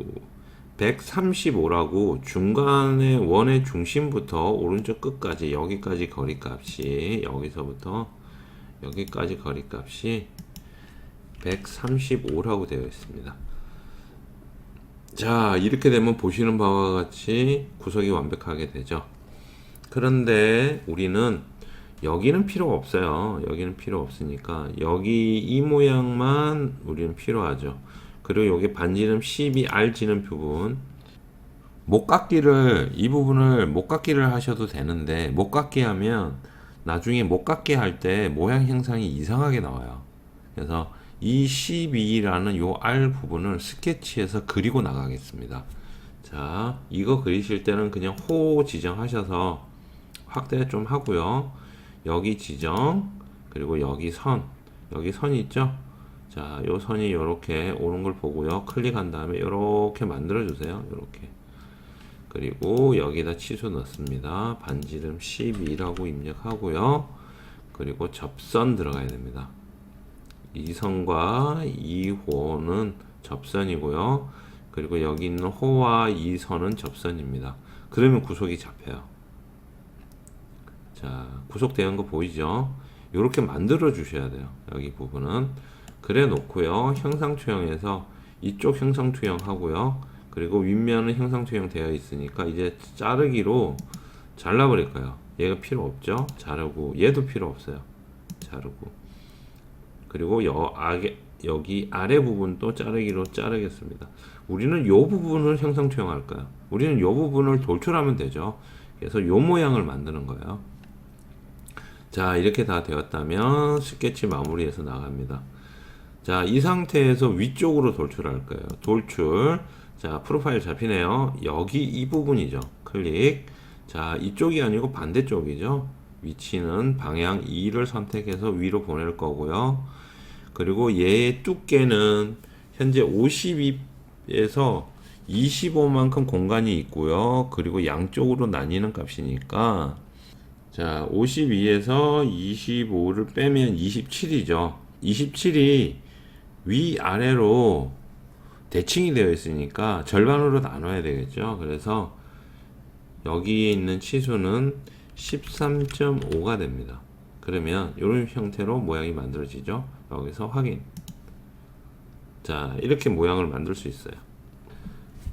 135라고 중간에 원의 중심부터 오른쪽 끝까지 여기까지 거리값이 여기서부터 여기까지 거리값이 135라고 되어 있습니다. 자, 이렇게 되면 보시는 바와 같이 구석이 완벽하게 되죠. 그런데 우리는 여기는 필요 없어요. 여기는 필요 없으니까 여기 이 모양만 우리는 필요하죠. 그리고 여기 반지름 12R 지는 부분 목깎기를 이 부분을 목깎기를 하셔도 되는데 목깎기 하면 나중에 목깎기 할 때 모양 형상이 이상하게 나와요. 그래서 이 12라는 요 R 부분을 스케치해서 그리고 나가겠습니다. 자, 이거 그리실 때는 그냥 호 지정하셔서 확대 좀 하고요. 여기 지정, 그리고 여기 선이 있죠? 자, 요 선이 요렇게 오는 걸 보고요. 클릭한 다음에 요렇게 만들어 주세요. 요렇게. 그리고 여기다 치수 넣습니다. 반지름 12라고 입력하고요. 그리고 접선 들어가야 됩니다. 이 선과 이 호는 접선이고요. 그리고 여기 있는 호와 이 선은 접선입니다. 그러면 구속이 잡혀요. 자, 구속되는 거 보이죠? 이렇게 만들어 주셔야 돼요. 여기 부분은. 그래 놓고요. 형상 투영해서 이쪽 형상 투영 하고요. 그리고 윗면은 형상 투영 되어 있으니까 이제 자르기로 잘라 버릴 거예요. 얘가 필요 없죠? 자르고 얘도 필요 없어요. 자르고. 그리고 여기 아래 부분도 자르기로 자르겠습니다. 우리는 요 부분을 형상 투영할 거예요. 우리는 요 부분을 돌출하면 되죠. 그래서 요 모양을 만드는 거예요. 자, 이렇게 다 되었다면 스케치 마무리해서 나갑니다. 자, 이 상태에서 위쪽으로 돌출할 거예요. 돌출. 자, 프로파일 잡히네요. 여기 이 부분이죠. 클릭. 자, 이쪽이 아니고 반대쪽이죠. 위치는 방향 2를 선택해서 위로 보낼 거고요. 그리고 얘의 두께는 현재 52에서 25만큼 공간이 있고요. 그리고 양쪽으로 나뉘는 값이니까 자, 52에서 25를 빼면 27이죠. 27이 위아래로 대칭이 되어 있으니까 절반으로 나눠야 되겠죠. 그래서 여기에 있는 치수는 13.5가 됩니다. 그러면 이런 형태로 모양이 만들어지죠. 여기서 확인. 자, 이렇게 모양을 만들 수 있어요.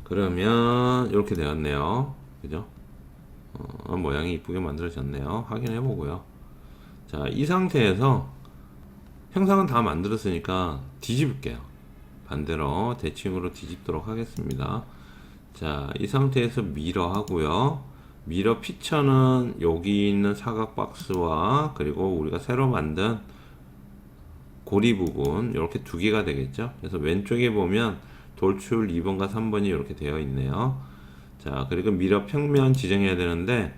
그러면 이렇게 되었네요. 그죠? 모양이 이쁘게 만들어졌네요. 확인해 보고요. 자, 이 상태에서 형상은 다 만들었으니까 뒤집을게요. 반대로 대칭으로 뒤집도록 하겠습니다. 자, 이 상태에서 미러 하고요. 미러 피처는 여기 있는 사각 박스와 그리고 우리가 새로 만든 고리 부분 이렇게 두 개가 되겠죠. 그래서 왼쪽에 보면 돌출 2번과 3번이 이렇게 되어 있네요. 자, 그리고 미러 평면 지정해야 되는데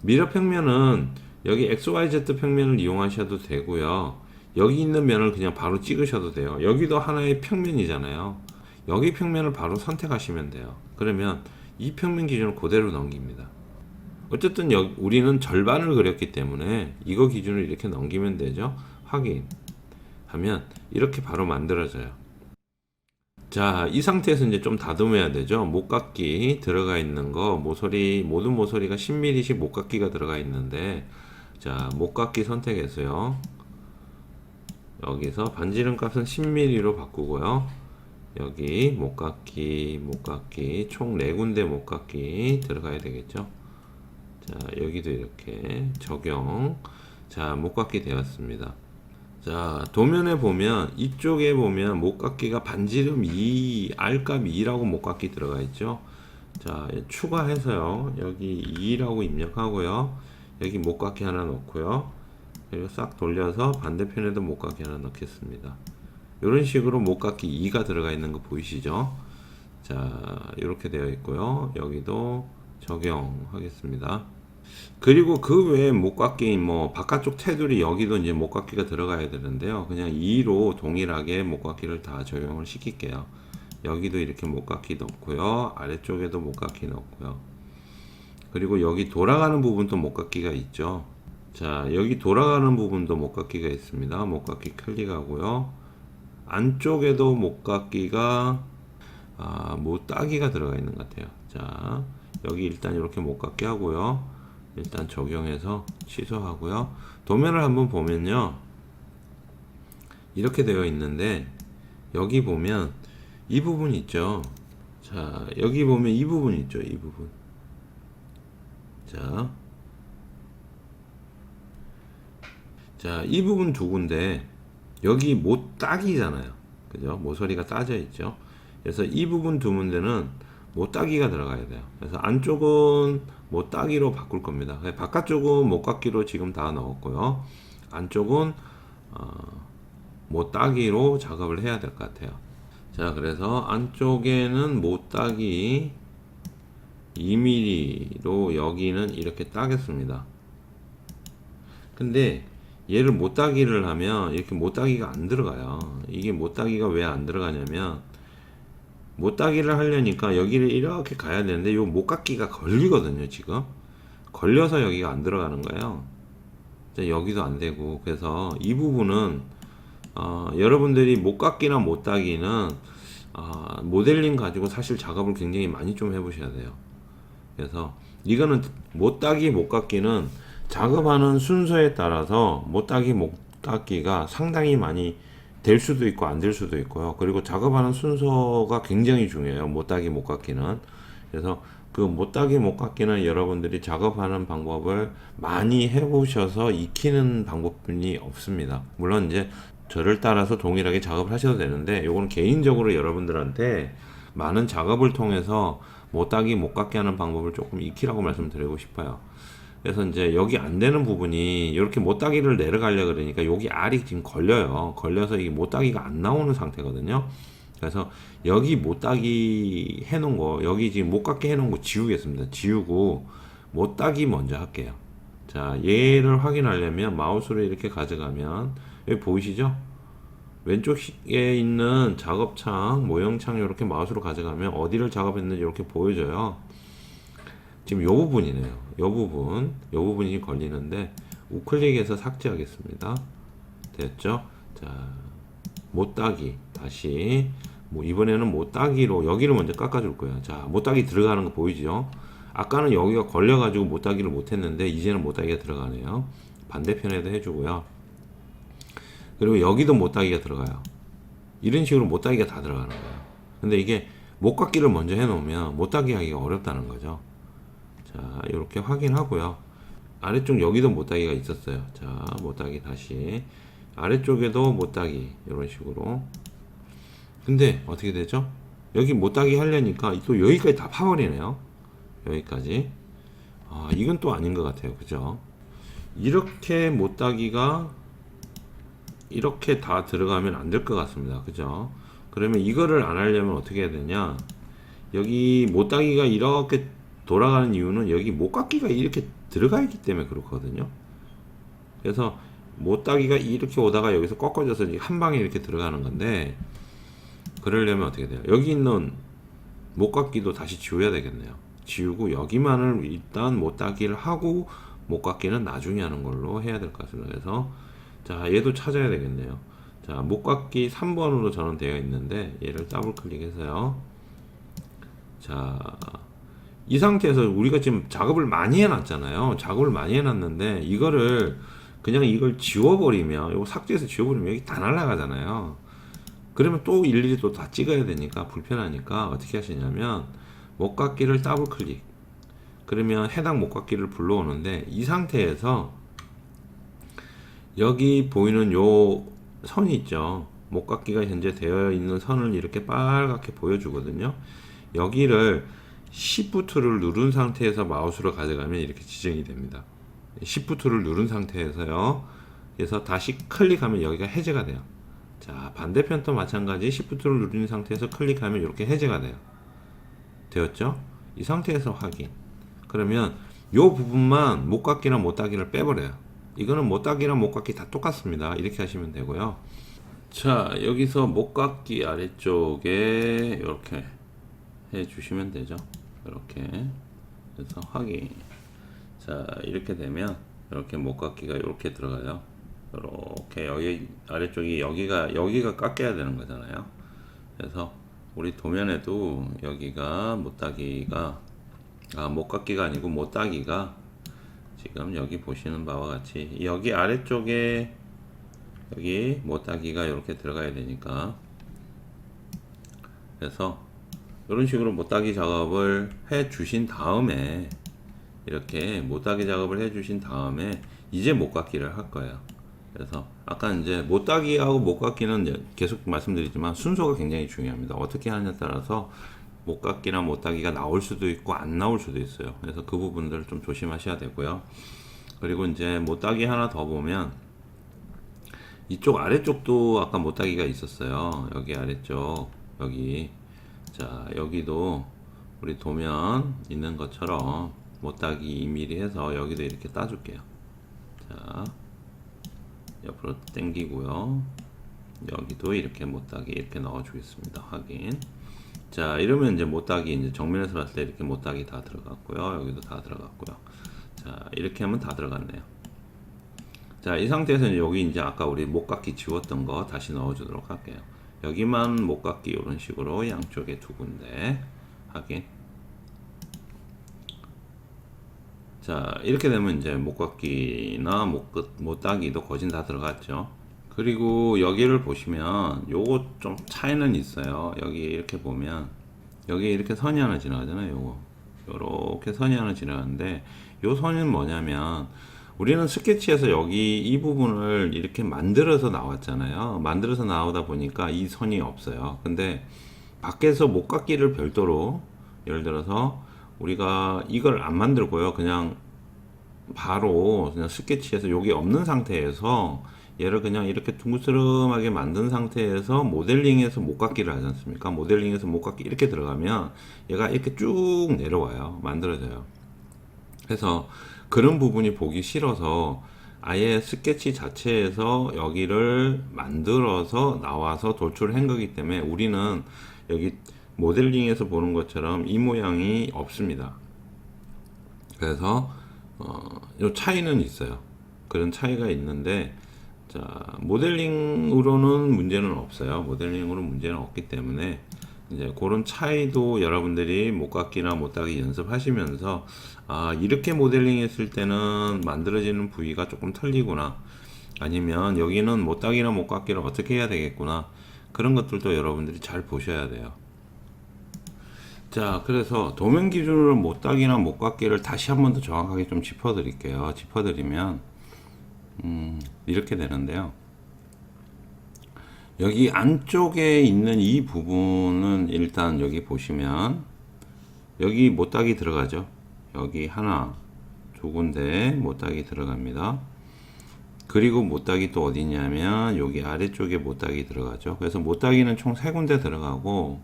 미러 평면은 여기 XYZ 평면을 이용하셔도 되고요. 여기 있는 면을 그냥 바로 찍으셔도 돼요. 여기도 하나의 평면이잖아요. 여기 평면을 바로 선택하시면 돼요. 그러면 이 평면 기준을 그대로 넘깁니다. 어쨌든 우리는 절반을 그렸기 때문에 이거 기준을 이렇게 넘기면 되죠. 확인 하면 이렇게 바로 만들어져요. 자, 이 상태에서 이제 좀 다듬어야 되죠. 목깎기 들어가 있는 거 모서리 모든 모서리가 10mm씩 목깎기가 들어가 있는데 자, 목깎기 선택해서요. 여기서 반지름 값은 10mm로 바꾸고요. 여기 목깎기 총 4군데 목깎기 들어가야 되겠죠. 자, 여기도 이렇게 적용. 자, 목깎기 되었습니다. 자, 도면에 보면 이쪽에 보면 목깎기가 반지름 2, R값 2라고 목깎기 들어가 있죠. 자, 추가해서요. 여기 2라고 입력하고요. 여기 목깎이 하나 넣고요. 그리고 싹 돌려서 반대편에도 목깎이 하나 넣겠습니다. 이런 식으로 목깎이 2가 들어가 있는 거 보이시죠? 자, 이렇게 되어 있고요. 여기도 적용하겠습니다. 그리고 그 외에 목깎이 뭐 바깥쪽 테두리 여기도 이제 목깎이가 들어가야 되는데요. 그냥 2로 동일하게 목깎이를 다 적용을 시킬게요. 여기도 이렇게 목깎이 넣고요. 아래쪽에도 목깎이 넣고요. 그리고 여기 돌아가는 부분도 목깎이가 있죠. 자, 여기 돌아가는 부분도 목깎이가 있습니다. 목깎이 클릭하고요. 안쪽에도 목깎이가 못따기가 들어가 있는 것 같아요. 자, 여기 일단 이렇게 목깎이 하고요. 일단 적용해서 취소하고요. 도면을 한번 보면요. 이렇게 되어 있는데 여기 보면 이 부분 있죠. 자, 여기 보면 이 부분 있죠. 이 부분. 자, 이 부분 두 군데 여기 못따기잖아요. 그죠? 모서리가 따져 있죠. 그래서 이 부분 두 군데는 못따기가 들어가야 돼요. 그래서 안쪽은 못따기로 바꿀 겁니다. 바깥쪽은 못깎기로 지금 다 넣었고요. 안쪽은 못따기로 작업을 해야 될 것 같아요. 자, 그래서 안쪽에는 못따기 2mm로 여기는 이렇게 따겠습니다. 근데 얘를 못따기를 하면 이렇게 못따기가 안 들어가요. 이게 못따기가 왜 안 들어가냐면 못따기를 하려니까 여기를 이렇게 가야 되는데 요 못깎기가 걸리거든요. 지금 걸려서 여기가 안 들어가는 거예요. 여기도 안 되고. 그래서 이 부분은 여러분들이 못깎기나 못따기는 모델링 가지고 사실 작업을 굉장히 많이 좀 해보셔야 돼요. 그래서 이거는 못따기 못깎기는 작업하는 순서에 따라서 못따기 못깎기가 상당히 많이 될 수도 있고 안 될 수도 있고요. 그리고 작업하는 순서가 굉장히 중요해요. 못따기 못깎기는. 그래서 그 못따기 못깎기는 여러분들이 작업하는 방법을 많이 해보셔서 익히는 방법뿐이 없습니다. 물론 이제 저를 따라서 동일하게 작업을 하셔도 되는데 요거는 개인적으로 여러분들한테 많은 작업을 통해서 못따기 못깎기 하는 방법을 조금 익히라고 말씀드리고 싶어요. 그래서 이제 여기 안 되는 부분이 이렇게 못따기를 내려가려 그러니까 여기 알이 지금 걸려요. 걸려서 이게 못따기가 안 나오는 상태거든요. 그래서 여기 못따기 해놓은 거, 여기 지금 못깎기 해놓은 거 지우겠습니다. 지우고 못따기 먼저 할게요. 자, 얘를 확인하려면 마우스로 이렇게 가져가면 여기 보이시죠? 왼쪽에 있는 작업창, 모형창 이렇게 마우스로 가져가면 어디를 작업했는지 이렇게 보여줘요. 지금 요 부분이네요. 요 부분이 걸리는데 우클릭해서 삭제하겠습니다. 됐죠? 자, 못따기 다시 이번에는 못따기로 여기를 먼저 깎아줄 거예요. 자, 못따기 들어가는 거 보이죠? 아까는 여기가 걸려가지고 못따기를 못했는데 이제는 못따기가 들어가네요. 반대편에도 해주고요. 그리고 여기도 못따기가 들어가요. 이런 식으로 못따기가 다 들어가는 거예요. 근데 이게 못깎기를 먼저 해놓으면 못따기 하기가 어렵다는 거죠. 자, 이렇게 확인하고요. 아래쪽 여기도 못따기가 있었어요. 자, 못따기 다시 아래쪽에도 못따기 이런 식으로. 근데 어떻게 되죠? 여기 못따기 하려니까 또 여기까지 다 파버리네요. 여기까지. 이건 또 아닌 것 같아요. 그죠? 이렇게 못따기가 이렇게 다 들어가면 안 될 것 같습니다. 그죠? 그러면 이거를 안 하려면 어떻게 해야 되냐? 여기 못따기가 이렇게 돌아가는 이유는 여기 못깎기가 이렇게 들어가 있기 때문에 그렇거든요. 그래서 못따기가 이렇게 오다가 여기서 꺾어져서 한 방에 이렇게 들어가는 건데, 그러려면 어떻게 돼요? 여기 있는 못깎기도 다시 지워야 되겠네요. 지우고 여기만을 일단 못따기를 하고 못깎기는 나중에 하는 걸로 해야 될 것 같습니다. 그래서 자, 얘도 찾아야 되겠네요. 자, 못깎기 3번으로 저는 되어 있는데 얘를 더블 클릭해서요. 자, 이 상태에서 우리가 지금 작업을 많이 해놨잖아요. 작업을 많이 해놨는데 이거를 그냥 이걸 지워버리면, 이거 삭제해서 지워버리면 여기 다 날아가잖아요. 그러면 또 일일이 또 다 찍어야 되니까 불편하니까 어떻게 하시냐면 못깎기를 더블 클릭, 그러면 해당 못깎기를 불러오는데 이 상태에서 여기 보이는 요 선이 있죠. 못깎기가 현재 되어 있는 선을 이렇게 빨갛게 보여주거든요. 여기를 Shift를 누른 상태에서 마우스로 가져가면 이렇게 지정이 됩니다. Shift를 누른 상태에서요. 그래서 다시 클릭하면 여기가 해제가 돼요. 자, 반대편도 마찬가지 Shift를 누른 상태에서 클릭하면 이렇게 해제가 돼요. 되었죠? 이 상태에서 확인. 그러면 요 부분만 못깎기나 못따기를 빼버려요. 이거는 못따기랑 못깎기 다 똑같습니다. 이렇게 하시면 되고요. 자, 여기서 못깎기 아래쪽에 이렇게 해주시면 되죠. 이렇게 그래서 확인. 자, 이렇게 되면 이렇게 못깎기가 이렇게 들어가요. 이렇게 여기 아래쪽이 여기가 깎여야 되는 거잖아요. 그래서 우리 도면에도 여기가 못따기가 못깎기가 아니고 못따기가 지금 여기 보시는 바와 같이 여기 아래쪽에 여기 못따기가 이렇게 들어가야 되니까, 그래서 이런 식으로 못따기 작업을 해 주신 다음에 이렇게 못따기 작업을 해 주신 다음에 이제 못깎기를 할 거예요. 그래서 아까 이제 못따기하고 못깎기는 계속 말씀드리지만 순서가 굉장히 중요합니다. 어떻게 하느냐에 따라서 못깎기나 못따기가 나올 수도 있고 안 나올 수도 있어요. 그래서 그 부분들을 좀 조심하셔야 되고요. 그리고 이제 못따기 하나 더 보면 이쪽 아래쪽도 아까 못따기가 있었어요. 여기 아래쪽 여기, 자 여기도 우리 도면 있는 것처럼 못따기 2mm 해서 여기도 이렇게 따줄게요. 자, 옆으로 당기고요. 여기도 이렇게 못따기 이렇게 넣어 주겠습니다. 확인. 자, 이러면 이제 못따기 이제 정면에서 봤을 때 이렇게 못따기 다 들어갔고요. 여기도 다 들어갔고요. 자, 이렇게 하면 다 들어갔네요. 자, 이 상태에서 여기 이제 아까 우리 못깎기 지웠던 거 다시 넣어 주도록 할게요. 여기만 못깎기 이런 식으로 양쪽에 두 군데 확인. 자, 이렇게 되면 이제 못깎기나 못따기도 거진 다 들어갔죠. 그리고 여기를 보시면 요거 좀 차이는 있어요. 여기 이렇게 보면 여기 이렇게 선이 하나 지나가잖아요. 요거 요렇게 선이 하나 지나가는데 요 선은 뭐냐면 우리는 스케치에서 여기 이 부분을 이렇게 만들어서 나왔잖아요. 만들어서 나오다 보니까 이 선이 없어요. 근데 밖에서 못깎기를 별도로 예를 들어서 우리가 이걸 안 만들고요. 그냥 바로 그냥 스케치에서 여기 없는 상태에서 얘를 그냥 이렇게 둥그스름하게 만든 상태에서 모델링에서 못깎기를 하지 않습니까? 모델링에서 못깎기 이렇게 들어가면 얘가 이렇게 쭉 내려와요. 만들어져요. 그래서 그런 부분이 보기 싫어서 아예 스케치 자체에서 여기를 만들어서 나와서 도출을 한 거기 때문에 우리는 여기 모델링에서 보는 것처럼 이 모양이 없습니다. 그래서 요 차이는 있어요. 그런 차이가 있는데, 자, 모델링으로는 문제는 없어요. 모델링으로 문제는 없기 때문에 이제 그런 차이도 여러분들이 못깎기나 못따기 연습하시면서 이렇게 모델링 했을 때는 만들어지는 부위가 조금 틀리구나, 아니면 여기는 못따기나 못깎기를 어떻게 해야 되겠구나, 그런 것들도 여러분들이 잘 보셔야 돼요. 자, 그래서 도면 기준으로 못따기나 못깎기를 다시 한 번 더 정확하게 좀 짚어 드릴게요. 짚어 드리면 이렇게 되는데요. 여기 안쪽에 있는 이 부분은 일단 여기 보시면 여기 못따기 들어가죠. 여기 하나, 두 군데 못따기 들어갑니다. 그리고 못따기 또 어디냐면 여기 아래쪽에 못따기 들어가죠. 그래서 못따기는 총 세 군데 들어가고,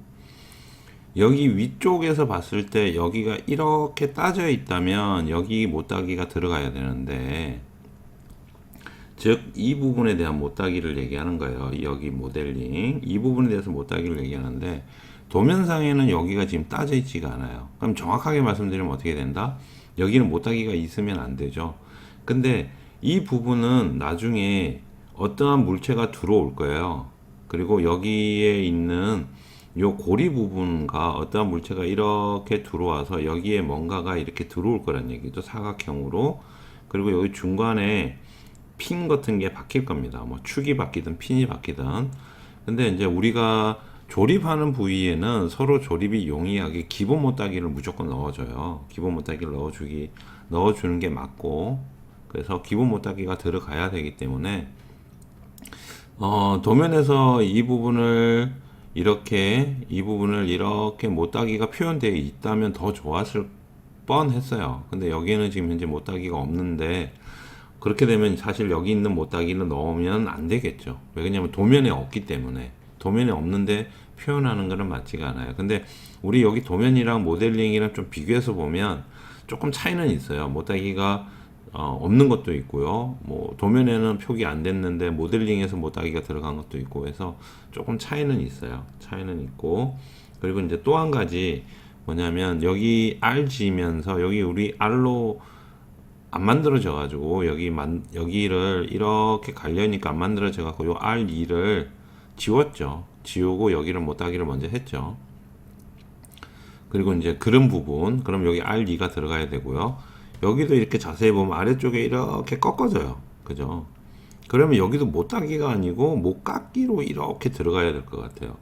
여기 위쪽에서 봤을 때 여기가 이렇게 따져 있다면 여기 못따기가 들어가야 되는데, 즉 이 부분에 대한 못따기를 얘기하는 거예요. 여기 모델링 이 부분에 대해서 못따기를 얘기하는데, 도면상에는 여기가 지금 따져 있지가 않아요. 그럼 정확하게 말씀드리면 어떻게 된다? 여기는 못따기가 있으면 안 되죠. 근데 이 부분은 나중에 어떠한 물체가 들어올 거예요. 그리고 여기에 있는 요 고리 부분과 어떠한 물체가 이렇게 들어와서 여기에 뭔가가 이렇게 들어올 거란 얘기죠. 사각형으로. 그리고 여기 중간에 핀 같은 게 박힐 겁니다. 뭐 축이 박히든 핀이 박히든. 근데 이제 우리가 조립하는 부위에는 서로 조립이 용이하게 기본 못따기를 무조건 넣어줘요. 기본 못따기를 넣어주는 게 맞고, 그래서 기본 못따기가 들어가야 되기 때문에 도면에서 이 부분을 이렇게 이 부분을 이렇게 못따기가 표현되어 있다면 더 좋았을 뻔했어요. 근데 여기는 지금 현재 못따기가 없는데, 그렇게 되면 사실 여기 있는 못따기는 넣으면 안 되겠죠. 왜냐면 도면에 없기 때문에. 도면에 없는데 표현하는 거는 맞지가 않아요. 근데 우리 여기 도면이랑 모델링이랑 좀 비교해서 보면 조금 차이는 있어요. 못따기가 없는 것도 있고요. 뭐 도면에는 표기 안 됐는데 모델링에서 못따기가 들어간 것도 있고 해서 조금 차이는 있어요. 차이는 있고, 그리고 이제 또 한 가지 뭐냐면 여기 R 지면서 여기 우리 R로 안 만들어져 가지고 여기를 이렇게 가려니까 안 만들어져 갖고 요 R2를 지웠죠. 지우고 여기를 못따기를 먼저 했죠. 그리고 이제 그런 부분, 그럼 여기 R2가 들어가야 되고요. 여기도 이렇게 자세히 보면 아래쪽에 이렇게 꺾어져요. 그죠? 그러면 여기도 못따기가 아니고 못깎기로 이렇게 들어가야 될 것 같아요.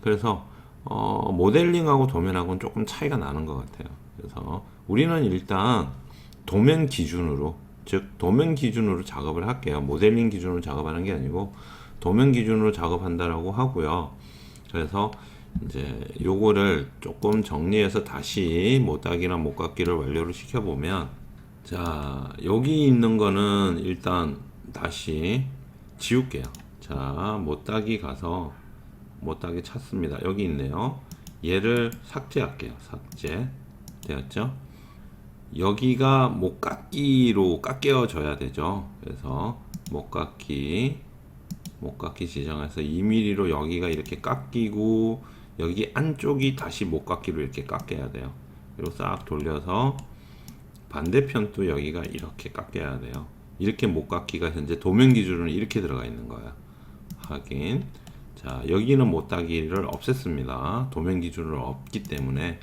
그래서 모델링하고 도면하고는 조금 차이가 나는 것 같아요. 그래서 우리는 일단 도면 기준으로, 즉 도면 기준으로 작업을 할게요. 모델링 기준으로 작업하는 게 아니고 도면 기준으로 작업한다라고 하고요. 그래서 이제 요거를 조금 정리해서 다시 못따기랑 못깎기를 완료를 시켜보면, 자 여기 있는 거는 일단 다시 지울게요. 자 못따기 가서 못따기 찾습니다. 여기 있네요. 얘를 삭제할게요. 삭제 되었죠? 여기가 못깎기로 깎여져야 되죠. 그래서 못깎기 지정해서 2mm로 여기가 이렇게 깎이고 여기 안쪽이 다시 못깎기로 이렇게 깎여야 돼요. 그리고 싹 돌려서 반대편도 여기가 이렇게 깎여야 돼요. 이렇게 못깎기가 현재 도면 기준으로 이렇게 들어가 있는 거야. 확인. 자 여기는 못따기를 없앴습니다. 도면 기준으로 없기 때문에.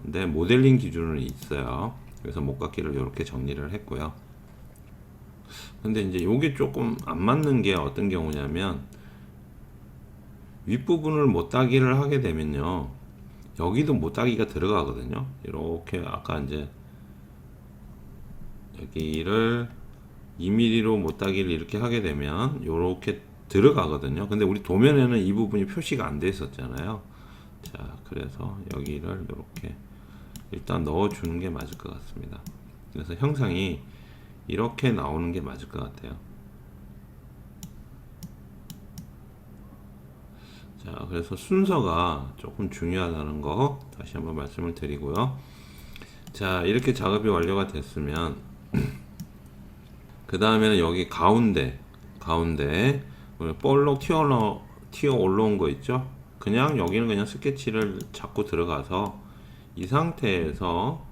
근데 모델링 기준으로 있어요. 그래서 못깎기를 이렇게 정리를 했고요. 근데 이제 요게 조금 안 맞는 게 어떤 경우냐면, 윗부분을 못따기를 하게 되면요, 여기도 못따기가 들어가거든요. 이렇게 아까 이제 여기를 2mm로 못따기를 이렇게 하게 되면 이렇게 들어가거든요. 근데 우리 도면에는 이 부분이 표시가 안 돼 있었잖아요. 자 그래서 여기를 이렇게 일단 넣어 주는 게 맞을 것 같습니다. 그래서 형상이 이렇게 나오는 게 맞을 것 같아요. 자 그래서 순서가 조금 중요하다는 거 다시 한번 말씀을 드리고요. 자 이렇게 작업이 완료가 됐으면 그 다음에는 여기 가운데 볼록 튀어 올라온 거 있죠. 그냥 여기는 그냥 스케치를 잡고 들어가서 이 상태에서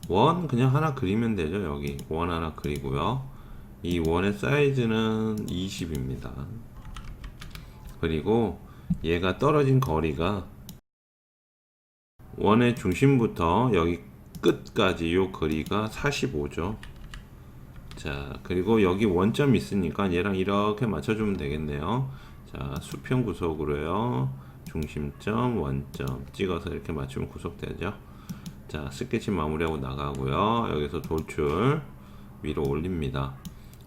원 그냥 하나 그리면 되죠. 여기 원 하나 그리고요. 이 원의 사이즈는 20입니다. 그리고 얘가 떨어진 거리가 원의 중심부터 여기 끝까지 요 거리가 45죠. 자 그리고 여기 원점이 있으니까 얘랑 이렇게 맞춰주면 되겠네요. 자 수평 구속으로요. 중심점 원점 찍어서 이렇게 맞추면 구속되죠. 자 스케치 마무리하고 나가고요. 여기서 돌출 위로 올립니다.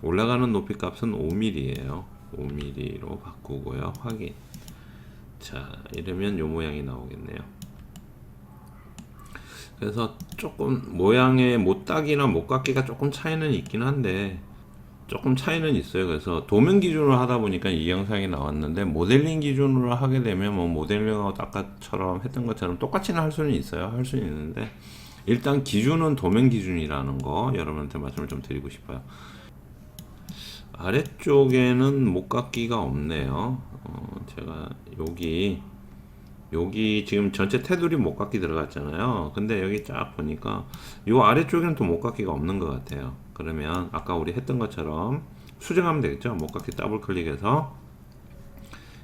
올라가는 높이 값은 5mm예요. 5mm로 바꾸고요. 확인. 자 이러면 요 모양이 나오겠네요. 그래서 조금 모양의 못따기나 못깎기가 조금 차이는 있긴 한데, 조금 차이는 있어요. 그래서 도면 기준으로 하다 보니까 이 영상이 나왔는데, 모델링 기준으로 하게 되면 뭐 모델링하고 아까처럼 했던 것처럼 똑같이는 할 수는 있어요. 할 수는 있는데 일단 기준은 도면 기준이라는 거 여러분한테 말씀을 좀 드리고 싶어요. 아래쪽에는 못깎기가 없네요. 제가 여기 지금 전체 테두리 못깎기 들어갔잖아요. 근데 여기 쫙 보니까 요 아래쪽에는 또 못깎기가 없는 것 같아요. 그러면 아까 우리 했던 것처럼 수정하면 되겠죠. 못깎기 더블 클릭해서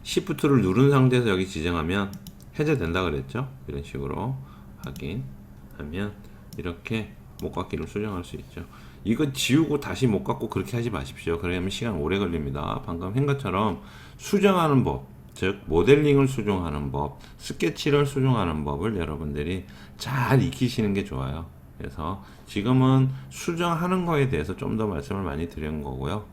Shift를 누른 상태에서 여기 지정하면 해제된다 그랬죠. 이런 식으로 확인하면 이렇게 못깎기를 수정할 수 있죠. 이거 지우고 다시 못깎고 그렇게 하지 마십시오. 그러면 시간 오래 걸립니다. 방금 한 것처럼 수정하는 법, 즉 모델링을 수정하는 법, 스케치를 수정하는 법을 여러분들이 잘 익히시는 게 좋아요. 그래서 지금은 수정하는 거에 대해서 좀 더 말씀을 많이 드린 거고요.